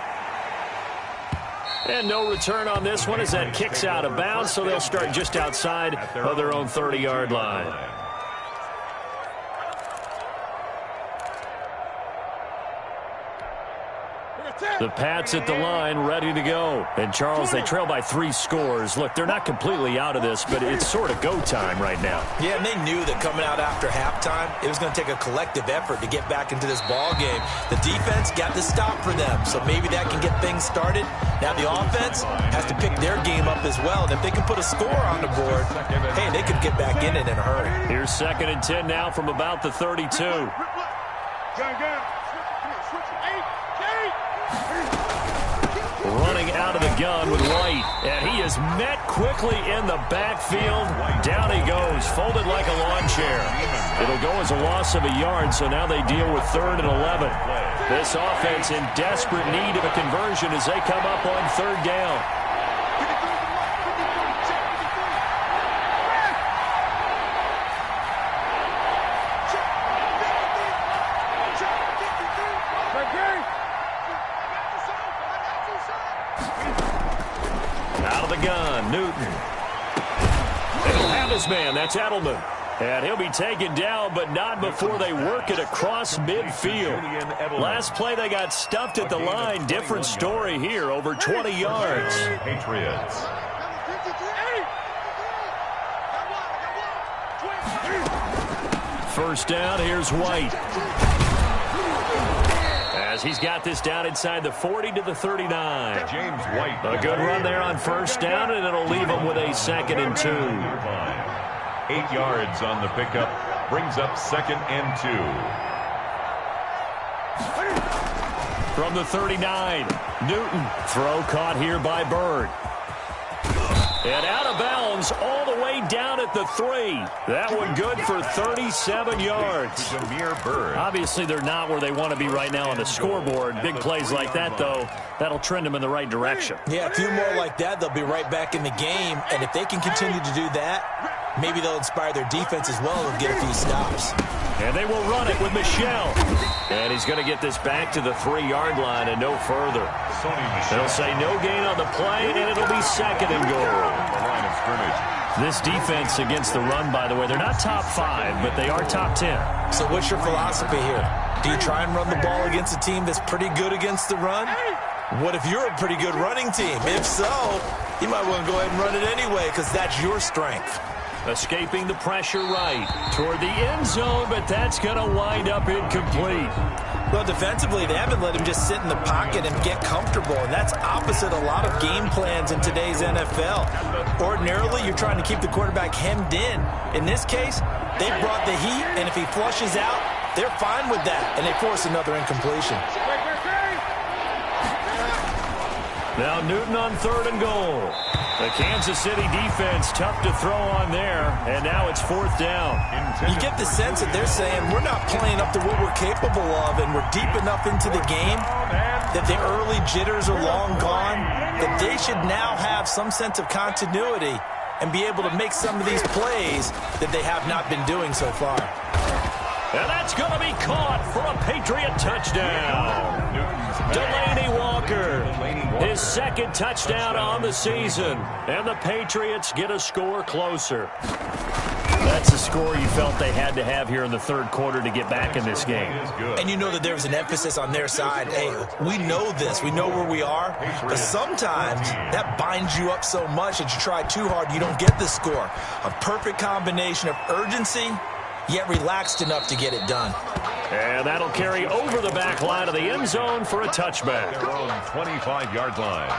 And no return on this one as that kicks out of bounds, so they'll start just outside of their own 30-yard line. The Pats at the line, ready to go. And, Charles, they trail by 3 scores. Look, they're not completely out of this, but it's sort of go time right now. Yeah, and they knew that coming out after halftime, it was going to take a collective effort to get back into this ball game. The defense got the stop for them, so maybe that can get things started. Now the offense has to pick their game up as well. And if they can put a score on the board, hey, they could get back in it in a hurry. Here's 2nd and 10 now from about the 32. Running out of the gun with White, and he is met quickly in the backfield. Down he goes, folded like a lawn chair. It'll go as a loss of a yard, so now they deal with 3rd and 11. This offense in desperate need of a conversion as they come up on 3rd down. Out of the gun, Newton. They'll have his man, that's Edelman. And he'll be taken down, but not before they work it across midfield. Last play, they got stuffed at the line. Different story here, over 20 yards. Patriots. First down, here's White. As he's got this down inside the 40 to the 39. James White. A good run there on first down, and it'll leave him with a 2nd and 2. 8 yards on the pickup. Brings up 2nd and 2. From the 39, Newton. Throw caught here by Bird. And out of bounds all the way down at the 3. That one good for 37 yards. Jameer Bird. Obviously, they're not where they want to be right now on the scoreboard. Big plays like that, though, that'll trend them in the right direction. Yeah, a few more like that, they'll be right back in the game. And if they can continue to do that, maybe they'll inspire their defense as well and get a few stops. And they will run it with Michel. And he's going to get this back to the 3-yard line and no further. They'll say no gain on the play, and it'll be 2nd and goal. The line of scrimmage. This defense against the run, by the way, they're not top 5, but they are top 10. So what's your philosophy here? Do you try and run the ball against a team that's pretty good against the run? What if you're a pretty good running team? If so, you might want to go ahead and run it anyway because that's your strength. Escaping the pressure right toward the end zone, but that's going to wind up incomplete. Well, defensively, they haven't let him just sit in the pocket and get comfortable, and that's opposite a lot of game plans in today's NFL. Ordinarily, you're trying to keep the quarterback hemmed in. In this case, they brought the heat, and if he flushes out, they're fine with that, and they force another incompletion. Now Newton on 3rd and goal. The Kansas City defense tough to throw on there, and now it's 4th down. You get the sense that they're saying we're not playing up to what we're capable of, and we're deep enough into the game that the early jitters are long gone, that they should now have some sense of continuity and be able to make some of these plays that they have not been doing so far. And that's going to be caught for a Patriot touchdown. Delaney Walker, his 2nd touchdown on the season. And the Patriots get a score closer. That's a score you felt they had to have here in the 3rd quarter to get back in this game. And you know that there was an emphasis on their side. Hey, we know this. We know where we are. But sometimes that binds you up so much that you try too hard, you don't get the score. A perfect combination of urgency, yet relaxed enough to get it done. And that'll carry over the back line of the end zone for a touchback. Their own 25-yard line.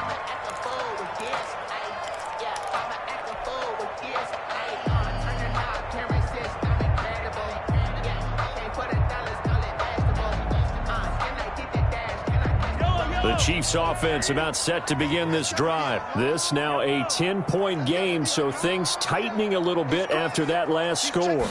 The Chiefs offense about set to begin this drive. This now a 10-point game, so things tightening a little bit after that last score.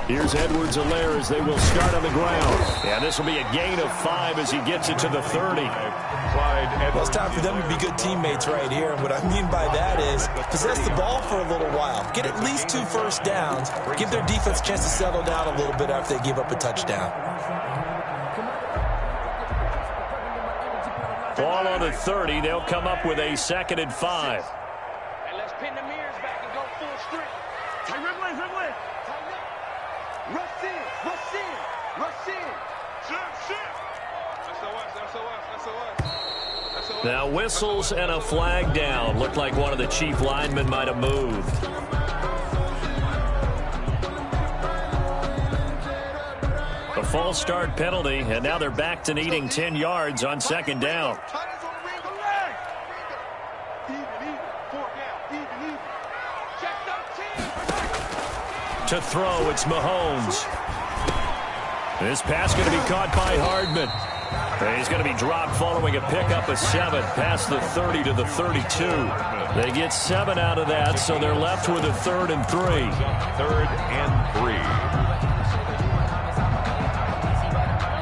Here's Edwards-Helaire as they will start on the ground. And this will be a gain of 5 as he gets it to the 30. Well, it's time for them to be good teammates right here. And what I mean by that is possess the ball for a little while. Get at least 2 first downs. Give their defense a chance to settle down a little bit after they give up a touchdown. Ball on the 30. They'll come up with a 2nd and 5. And let's pin the mirrors back and go full strength. Rip. Rush in. Rush in. Rush in. Shit. Now whistles and a flag down. Looked like one of the chief linemen might have moved. A false start penalty, and now they're back to needing 10 yards on second down. To throw, it's Mahomes. This pass going to be caught by Hardman. He's going to be dropped following a pickup of 7 past the 30 to the 32. They get 7 out of that, so they're left with a 3rd and 3. 3rd and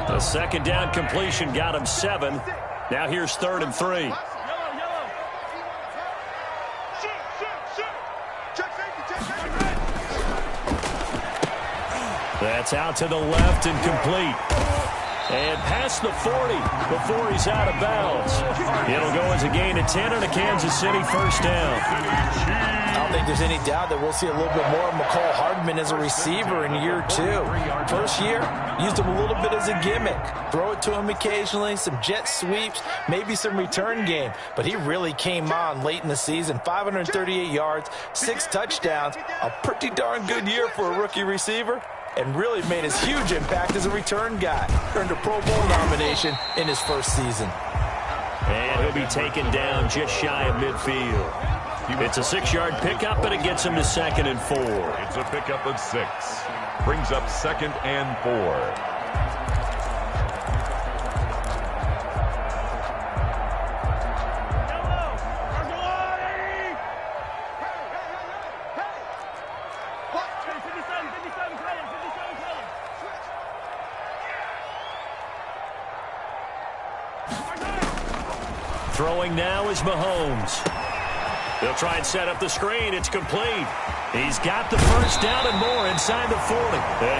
3. A second down completion got him 7. Now here's 3rd and 3. That's out to the left and complete. And past the 40 before he's out of bounds. It'll go as a gain of 10 and a Kansas City first down. I don't think there's any doubt that we'll see a little bit more of McCall Hardman as a receiver in year 2. First year, used him a little bit as a gimmick. Throw it to him occasionally, some jet sweeps, maybe some return game. But he really came on late in the season. 538 yards, 6 touchdowns. A pretty darn good year for a rookie receiver. And really made his huge impact as a return guy. Earned a Pro Bowl nomination in his first season. And he'll be taken down just shy of midfield. It's a 6-yard pickup, but it gets him to 2nd and 4. It's a pickup of 6. Brings up 2nd and 4. Throwing now is Mahomes. They'll try and set up the screen. It's complete. He's got the first down and more inside the 40.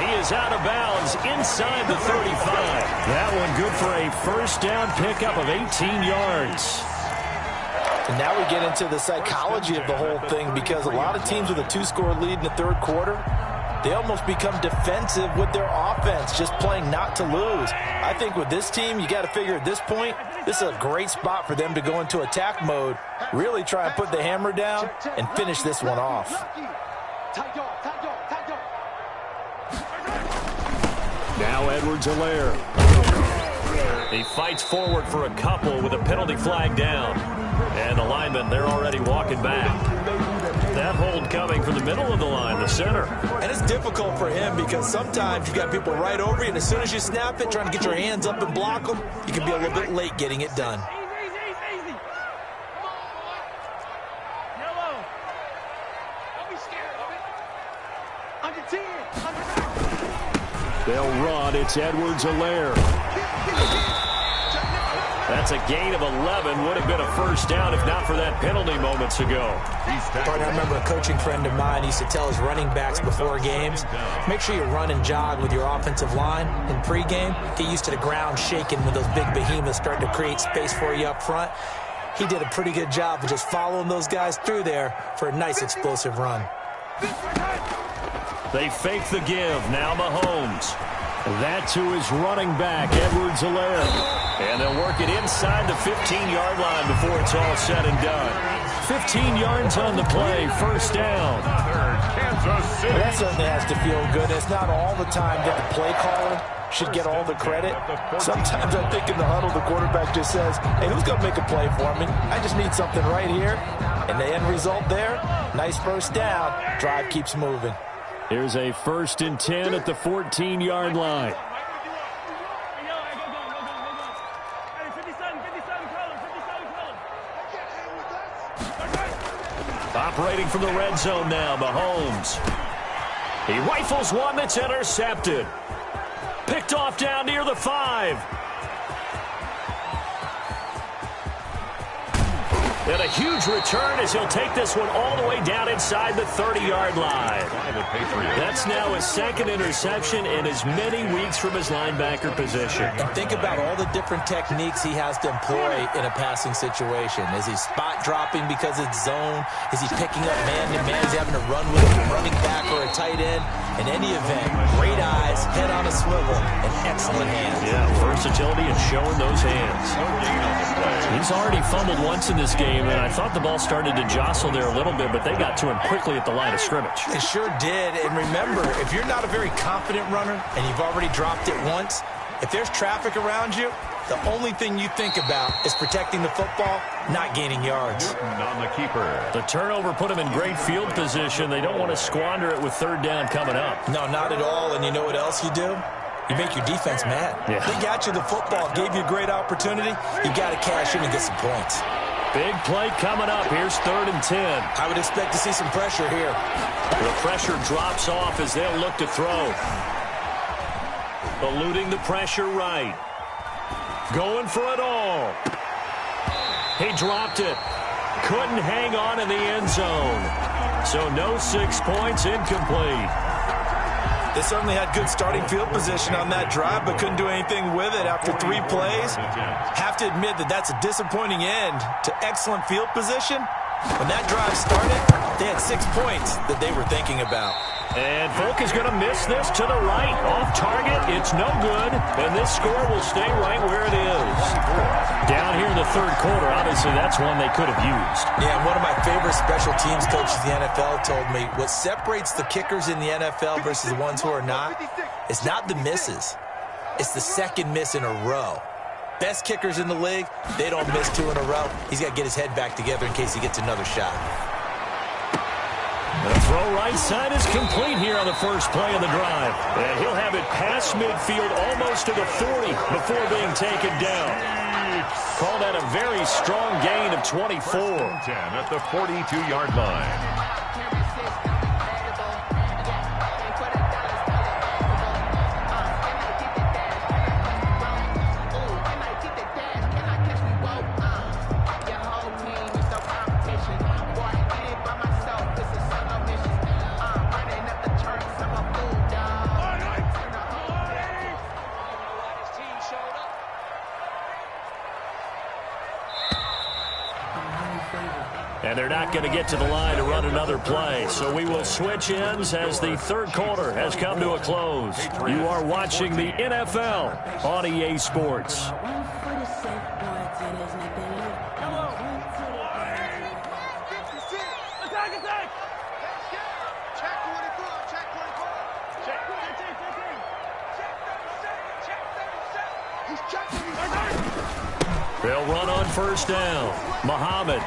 He is out of bounds inside the 35. That one good for a first down pickup of 18 yards. And now we get into the psychology of the whole thing, because a lot of teams with a 2-score lead in the 3rd quarter, they almost become defensive with their offense, just playing not to lose. I think with this team, you got to figure at this point, this is a great spot for them to go into attack mode, really try and put the hammer down and finish this one off. Now Edwards-Helaire. He fights forward for a couple with a penalty flag down. And the linemen, they're already walking back. That hold coming from the middle of the line, the center. And it's difficult for him because sometimes you've got people right over you, and as soon as you snap it, trying to get your hands up and block them, you can be a little bit late getting it done. Easy. Yellow. Don't be scared of it. Under 10. They'll run. It's Edwards-Helaire. That's a gain of 11. Would have been a first down if not for that penalty moments ago. I remember a coaching friend of mine used to tell his running backs before games, make sure you run and jog with your offensive line in pregame. Get used to the ground shaking when those big behemoths start to create space for you up front. He did a pretty good job of just following those guys through there for a nice explosive run. They fake the give. Now Mahomes. That to his running back, Edwards-Helaire. And they'll work it inside the 15-yard line before it's all said and done. 15 yards on the play, first down. Kansas City. Well, that certainly has to feel good. It's not all the time that the play caller should get all the credit. Sometimes I think in the huddle, the quarterback just says, hey, who's going to make a play for me? I just need something right here. And the end result there, nice first down. Drive keeps moving. Here's a 1st and 10 at the 14-yard line. Operating from the red zone now, Mahomes. He rifles one that's intercepted. Picked off down near the 5. And a huge return as he'll take this one all the way down inside the 30-yard line. That's now his second interception in as many weeks from his linebacker position. And think about all the different techniques he has to employ in a passing situation. Is he spot dropping because it's zone? Is he picking up man-to-man? Is he having to run with a running back or a tight end? In any event, great eyes, head on a swivel, and excellent hands. Yeah, versatility and showing those hands. He's already fumbled once in this game, and I thought the ball started to jostle there a little bit, but they got to him quickly at the line of scrimmage. They sure did. And remember, if you're not a very confident runner and you've already dropped it once, if there's traffic around you, the only thing you think about is protecting the football, not gaining yards. On the keeper. The turnover put him in great field position. They don't want to squander it with third down coming up. No, not at all. And you know what else you do? You make your defense mad. Yeah. They got you the football, gave you a great opportunity. You got to cash in and get some points. Big play coming up. Here's 3rd and 10. I would expect to see some pressure here. The pressure drops off as they'll look to throw. Eluding the pressure right. Going for it all. He dropped it. Couldn't hang on in the end zone. So no 6 points, incomplete. They certainly had good starting field position on that drive, but couldn't do anything with it after 3 plays. Have to admit that that's a disappointing end to excellent field position. When that drive started, they had 6 points that they were thinking about. And Volk is going to miss this to the right. Off target, it's no good. And this score will stay right where it is. Down here in the 3rd quarter, obviously that's one they could have used. Yeah, and one of my favorite special teams coaches in the NFL told me what separates the kickers in the NFL versus the ones who are not is not the misses. It's the second miss in a row. Best kickers in the league, they don't miss 2 in a row. He's got to get his head back together in case he gets another shot. The throw right side is complete here on the first play of the drive. And he'll have it past midfield almost to the 40 before being taken down. Call that a very strong gain of 24. 10 at the 42-yard line. And they're not going to get to the line to run another play. So we will switch ends as the 3rd quarter has come to a close. You are watching the NFL on EA Sports. They'll run on first down. Muhammad.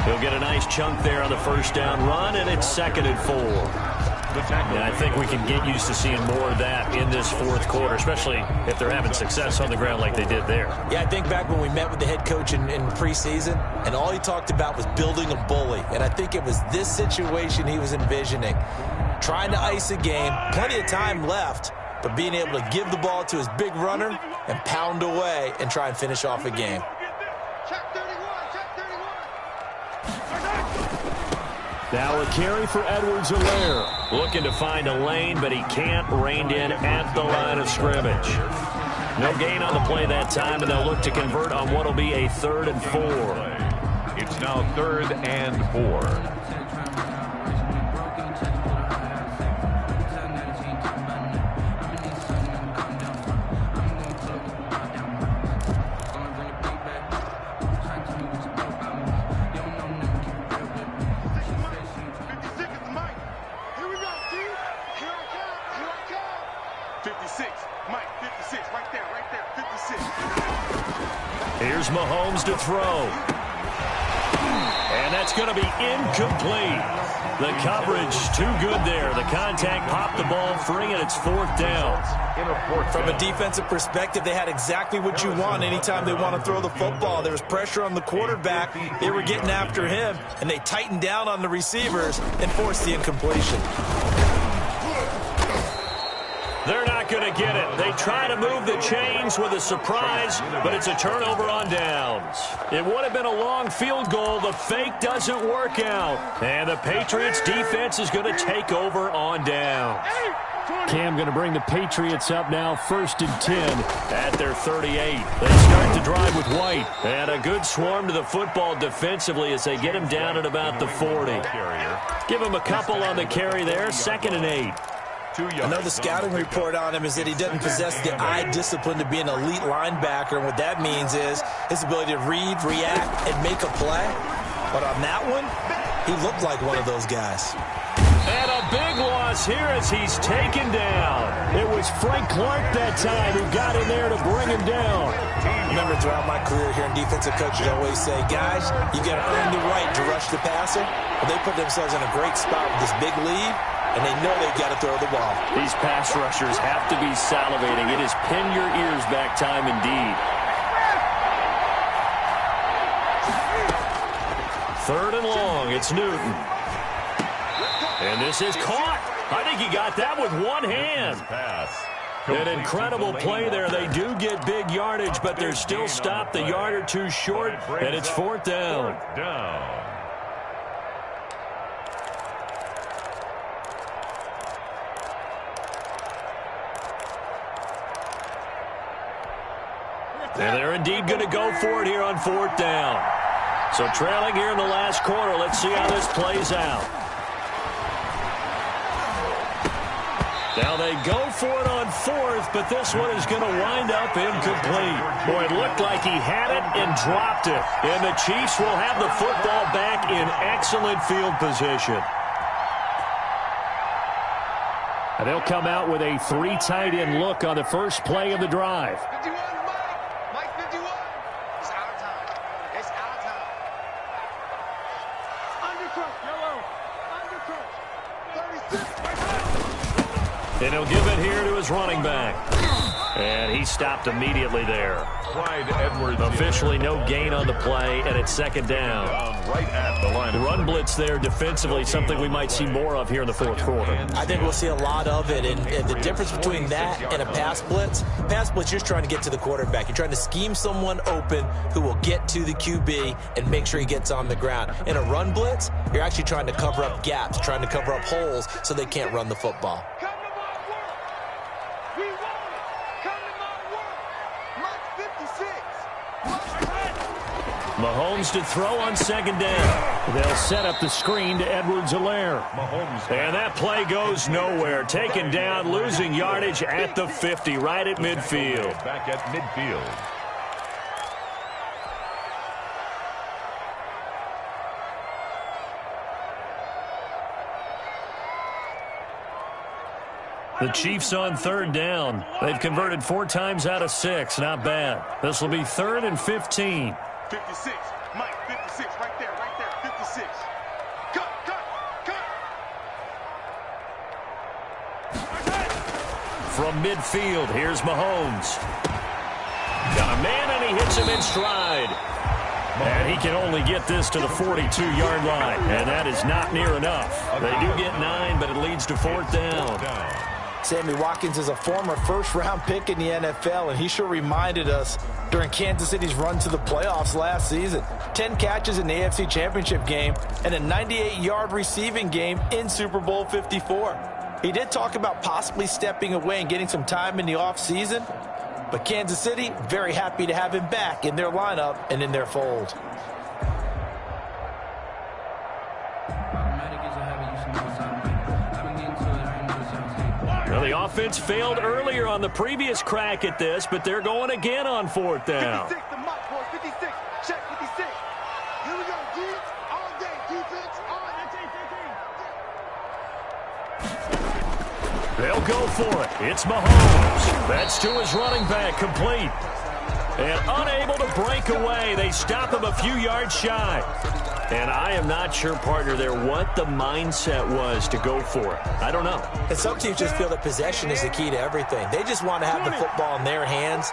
He'll get a nice chunk there on the first down run, and it's 2nd and 4. And I think we can get used to seeing more of that in this 4th quarter, especially if they're having success on the ground like they did there. Yeah, I think back when we met with the head coach in preseason, and all he talked about was building a bully. And I think it was this situation he was envisioning. Trying to ice a game, plenty of time left, but being able to give the ball to his big runner and pound away and try and finish off a game. Now a carry for Edwards-Helaire. Looking to find a lane, but he can't. Reined in at the line of scrimmage. No gain on the play that time, and they'll look to convert on what will be a 3rd and 4. It's now 3rd and 4. Here's Mahomes to throw. And that's going to be incomplete. The coverage too good there. The contact popped the ball free, and it's 4th down. From a defensive perspective, they had exactly what you want anytime they want to throw the football. There was pressure on the quarterback. They were getting after him, and they tightened down on the receivers and forced the incompletion. They're not going to get it. They try to move the chains with a surprise, but it's a turnover on downs. It would have been a long field goal. The fake doesn't work out. And the Patriots defense is going to take over on downs. Cam going to bring the Patriots up now, 1st and 10. At their 38, they start to drive with White. And a good swarm to the football defensively as they get him down at about the 40. Give him a couple on the carry there, 2nd and 8. Another scouting report on him is that he doesn't possess the eye discipline to be an elite linebacker. And what that means is his ability to read, react, and make a play. But on that one, he looked like one of those guys. And a big loss here as he's taken down. It was Frank Clark that time who got in there to bring him down. Remember, throughout my career here in defensive coaches, I always say, guys, you got to earn the right to rush the passer. But they put themselves in a great spot with this big lead, and they know they've got to throw the ball. These pass rushers have to be salivating. It is pin your ears back time indeed. 3rd and long. It's Newton. And this is caught. I think he got that with one hand. An incredible play there. They do get big yardage, but they're still stopped a yard or two short, and it's 4th down. And they're indeed going to go for it here on 4th down. So trailing here in the last quarter. Let's see how this plays out. Now they go for it on 4th, but this one is going to wind up incomplete. Boy, it looked like he had it and dropped it. And the Chiefs will have the football back in excellent field position. And they'll come out with a 3 tight end look on the first play of the drive. 51, Mike 51. It's out of time. It's out of time. Undercoat, yellow. Undercoat. 36. And he'll give it here to his running back. And he stopped immediately there. Clyde Edwards officially no gain on the play, and it's 2nd down. Right at the line. Run blitz there defensively, something we might see more of here in the 4th quarter. I think we'll see a lot of it, and the difference between that and a pass blitz, you're just trying to get to the quarterback. You're trying to scheme someone open who will get to the QB and make sure he gets on the ground. In a run blitz, you're actually trying to cover up gaps, trying to cover up holes so they can't run the football. Mahomes to throw on 2nd down. They'll set up the screen to Edwards-Helaire. And that play goes nowhere. Taken down, losing yardage at the 50, right at midfield. Back at midfield. The Chiefs on 3rd down. They've converted 4 times out of 6. Not bad. This will be 3rd and 15. 56. Mike, 56. Right there, 56. Cut. From midfield, here's Mahomes. Got a man, and he hits him in stride. And he can only get this to the 42-yard line, and that is not near enough. They do get 9, but it leads to 4th down. Sammy Watkins is a former first-round pick in the NFL, and he sure reminded us during Kansas City's run to the playoffs last season. 10 catches in the AFC Championship game and a 98-yard receiving game in Super Bowl 54. He did talk about possibly stepping away and getting some time in the offseason, but Kansas City very happy to have him back in their lineup and in their fold. Well, the offense failed earlier on the previous crack at this, but they're going again on 4th down. 56, the Mike boy, 56. Check 56. Here we go, D. All day, defense. All day. They'll go for it. It's Mahomes. That's to his running back, complete. And unable to break away. They stop him a few yards shy. And I am not sure, partner, there what the mindset was to go for it. I don't know. And some teams just feel that possession is the key to everything. They just want to have the football in their hands.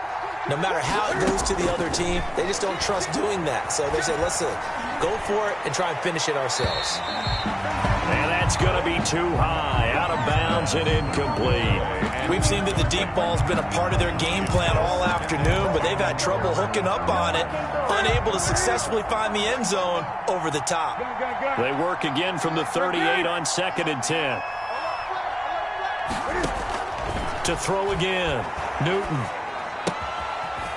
No matter how it goes to the other team, they just don't trust doing that. So they say, listen, go for it and try and finish it ourselves. And that's going to be too high. Out of bounds and incomplete. We've seen that the deep ball's been a part of their game plan all afternoon, but they've had trouble hooking up on it, unable to successfully find the end zone over the top. They work again from the 38 on 2nd and 10. To throw again, Newton.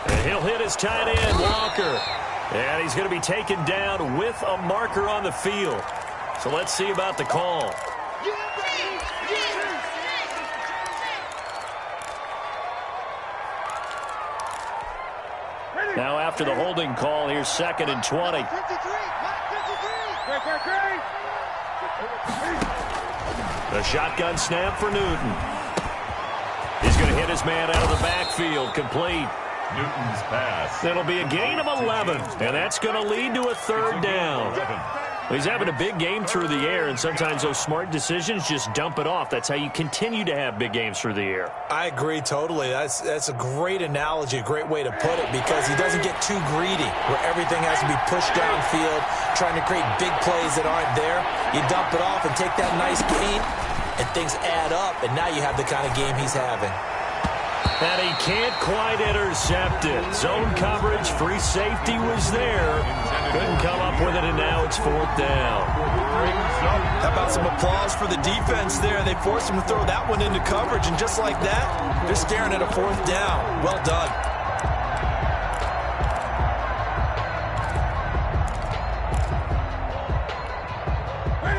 And he'll hit his tight end, Walker. And he's going to be taken down with a marker on the field. So let's see about the call. Now after the holding call, here's 2nd and 20. The shotgun snap for Newton. He's going to hit his man out of the backfield, complete. Newton's pass. That'll be a gain of 11, and that's going to lead to a 3rd down. He's having a big game through the air, and sometimes those smart decisions just dump it off. That's how you continue to have big games through the air. I agree totally. That's a great analogy, a great way to put it, because he doesn't get too greedy where everything has to be pushed downfield, trying to create big plays that aren't there. You dump it off and take that nice gain, and things add up, and now you have the kind of game he's having. And he can't quite intercept it. Zone coverage, free safety was there. Couldn't come up with it, and now it's 4th down. How about some applause for the defense there? They forced him to throw that one into coverage, and just like that, they're staring at a 4th down. Well done.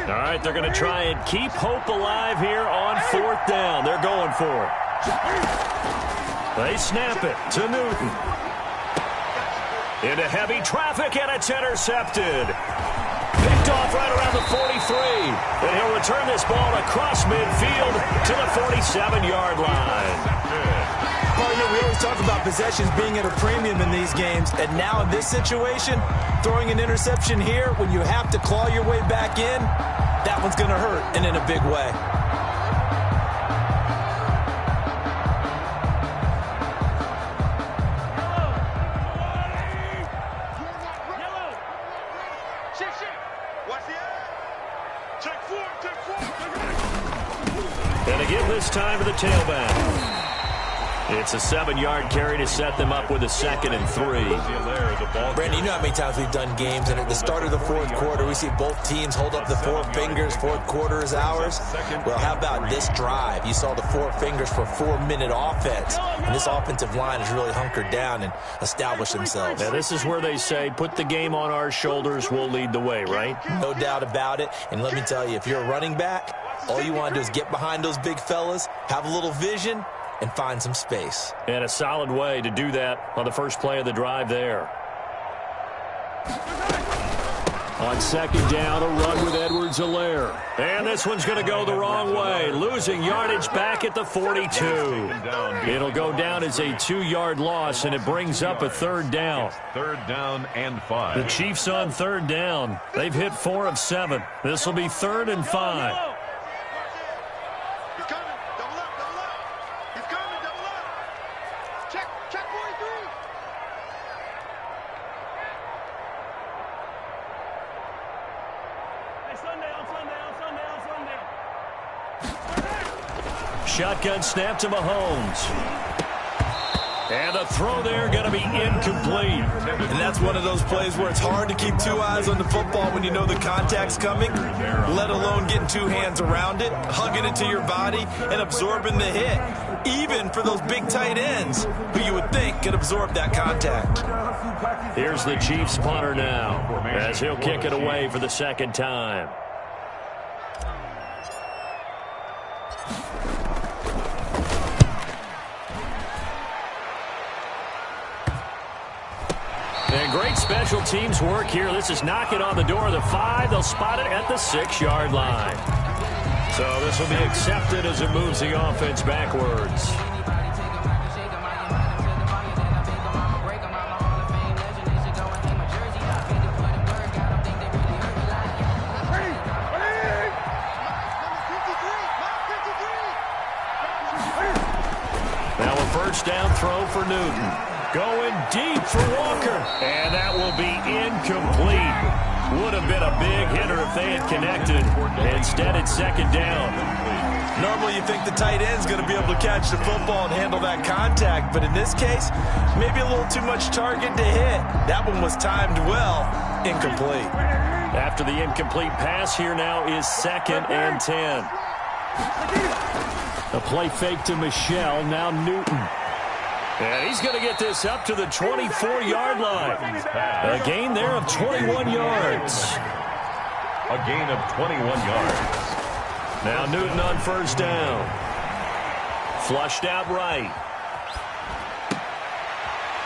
All right, they're going to try and keep hope alive here on 4th down. They're going for it. They snap it to Newton. Into heavy traffic, and it's intercepted. Picked off right around the 43. And he'll return this ball across midfield to the 47-yard line. Partner, we always talk about possessions being at a premium in these games. And now in this situation, throwing an interception here when you have to claw your way back in, that one's going to hurt, and in a big way. And again this time to the tailback. It's a 7-yard carry to set them up with a 2nd and 3. Brandon, you know how many times we've done games, and at the start of the 4th quarter, we see both teams hold up the 4 fingers. 4th quarter is ours. Well, how about this drive? You saw the 4 fingers for 4-minute offense, and this offensive line has really hunkered down and established themselves. Now, this is where they say, put the game on our shoulders, we'll lead the way, right? No doubt about it, and let me tell you, if you're a running back, all you want to do is get behind those big fellas, have a little vision, and find some space. And a solid way to do that on the first play of the drive there. On 2nd down, a run with Edwards-Helaire. And this one's going to go the wrong way. Losing yardage back at the 42. It'll go down as a 2-yard loss, and it brings up a 3rd down. 3rd down and 5. The Chiefs on 3rd down. They've hit 4 of 7. This will be 3rd and 5. Shotgun snap to Mahomes. And the throw there going to be incomplete. And that's one of those plays where it's hard to keep 2 eyes on the football when you know the contact's coming, let alone getting 2 hands around it, hugging it to your body, and absorbing the hit. Even for those big tight ends who you would think could absorb that contact. Here's the Chiefs punter now as he'll kick it away for the 2nd time. And great special teams work here. This is knocking on the door of the 5. They'll spot it at the 6-yard line. So this will be accepted as it moves the offense backwards. Now a first down throw for Newton. Going deep for Walker. And that will be incomplete. Would have been a big hitter if they had connected. Instead, it's second down. Normally, you think the tight end's going to be able to catch the football and handle that contact. But in this case, maybe a little too much target to hit. That one was timed well. Incomplete. After the incomplete pass, here now is 2nd and 10. A play fake to Michel, now Newton. And he's going to get this up to the 24-yard line. A gain there of 21 yards. A gain of 21 yards. Now Newton on first down. Flushed out right.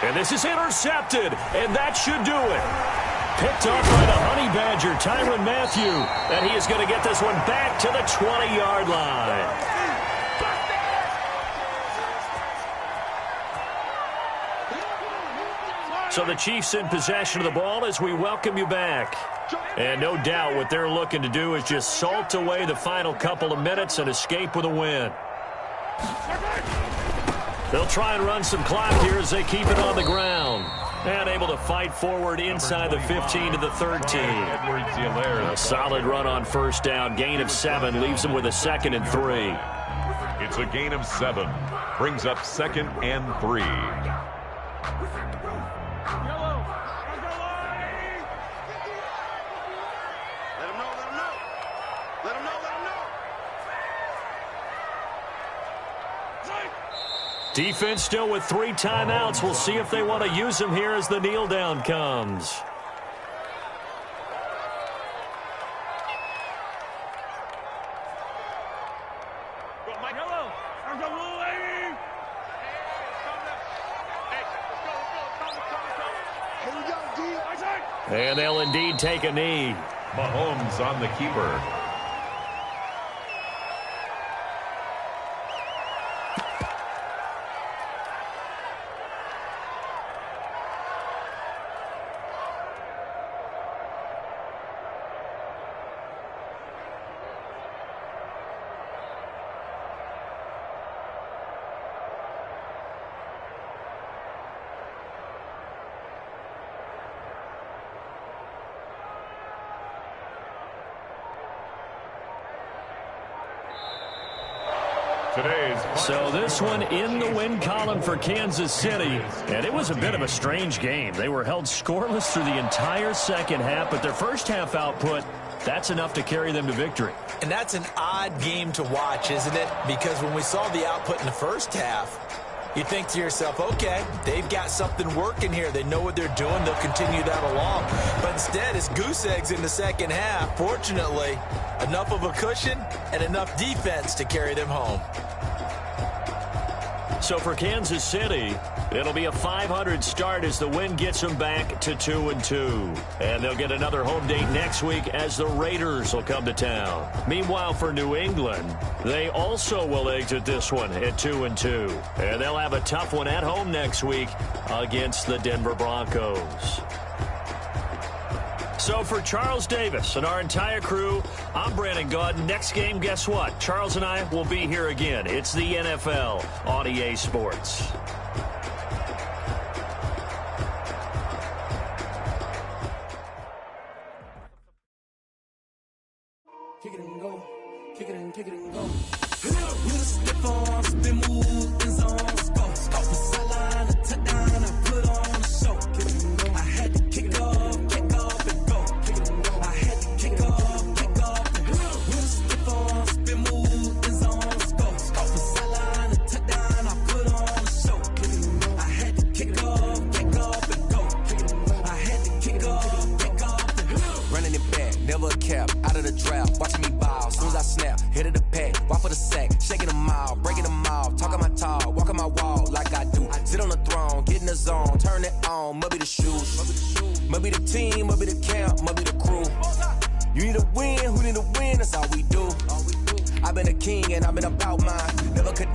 And this is intercepted, and that should do it. Picked off by the Honey Badger, Tyrann Mathieu. And he is going to get this one back to the 20-yard line. So the Chiefs in possession of the ball as we welcome you back. And no doubt what they're looking to do is just salt away the final couple of minutes and escape with a win. They'll try and run some clock here as they keep it on the ground. And able to fight forward inside the 15 to the 13. A solid run on first down. Gain of 7 leaves them with a 2nd and 3. It's a gain of 7. Brings up 2nd and 3. Defense still with 3 timeouts. We'll see if they want to use them here as the kneel down comes. And they'll indeed take a knee. Mahomes on the keeper. So this one in the win column for Kansas City, and it was a bit of a strange game. They were held scoreless through the entire second half, but their first half output, that's enough to carry them to victory. And that's an odd game to watch, isn't it? Because when we saw the output in the first half, you think to yourself, okay, they've got something working here. They know what they're doing. They'll continue that along. But instead, it's goose eggs in the second half. Fortunately, enough of a cushion and enough defense to carry them home. So for Kansas City, it'll be a .500 start as the win gets them back to 2-2. And they'll get another home date next week as the Raiders will come to town. Meanwhile, for New England, they also will exit this one at 2-2. And they'll have a tough one at home next week against the Denver Broncos. So for Charles Davis and our entire crew, I'm Brandon Gaudin. Next game, guess what? Charles and I will be here again. It's the NFL on EA Sports. Kick it and go. Kick it and kick it and go. With a stiff arm, spin move, in zone, go. Off the sideline, a touchdown, I put on a show. Kick it and go. I had to kick off and go. Kick it and go. I had to kick off and go. With a stiff arm, spin move, in zone, go. Off the sideline, a touchdown, I put on a show. Kick it and go. I had to kick off and go. Kick it and go. I had to kick off and go. Running it back, never a cap, out of the draft, watching me ball. Soon as I snap, hit of the pack, walk for the sack, shaking them out, breaking them out, talking my talk, walking my wall like I do. Sit on the throne, get in the zone, turn it on, must be the shoes, must be the team, must be the camp, must be the crew. You need a win, who need a win, that's all we do. I've been a king and I've been about mine, never could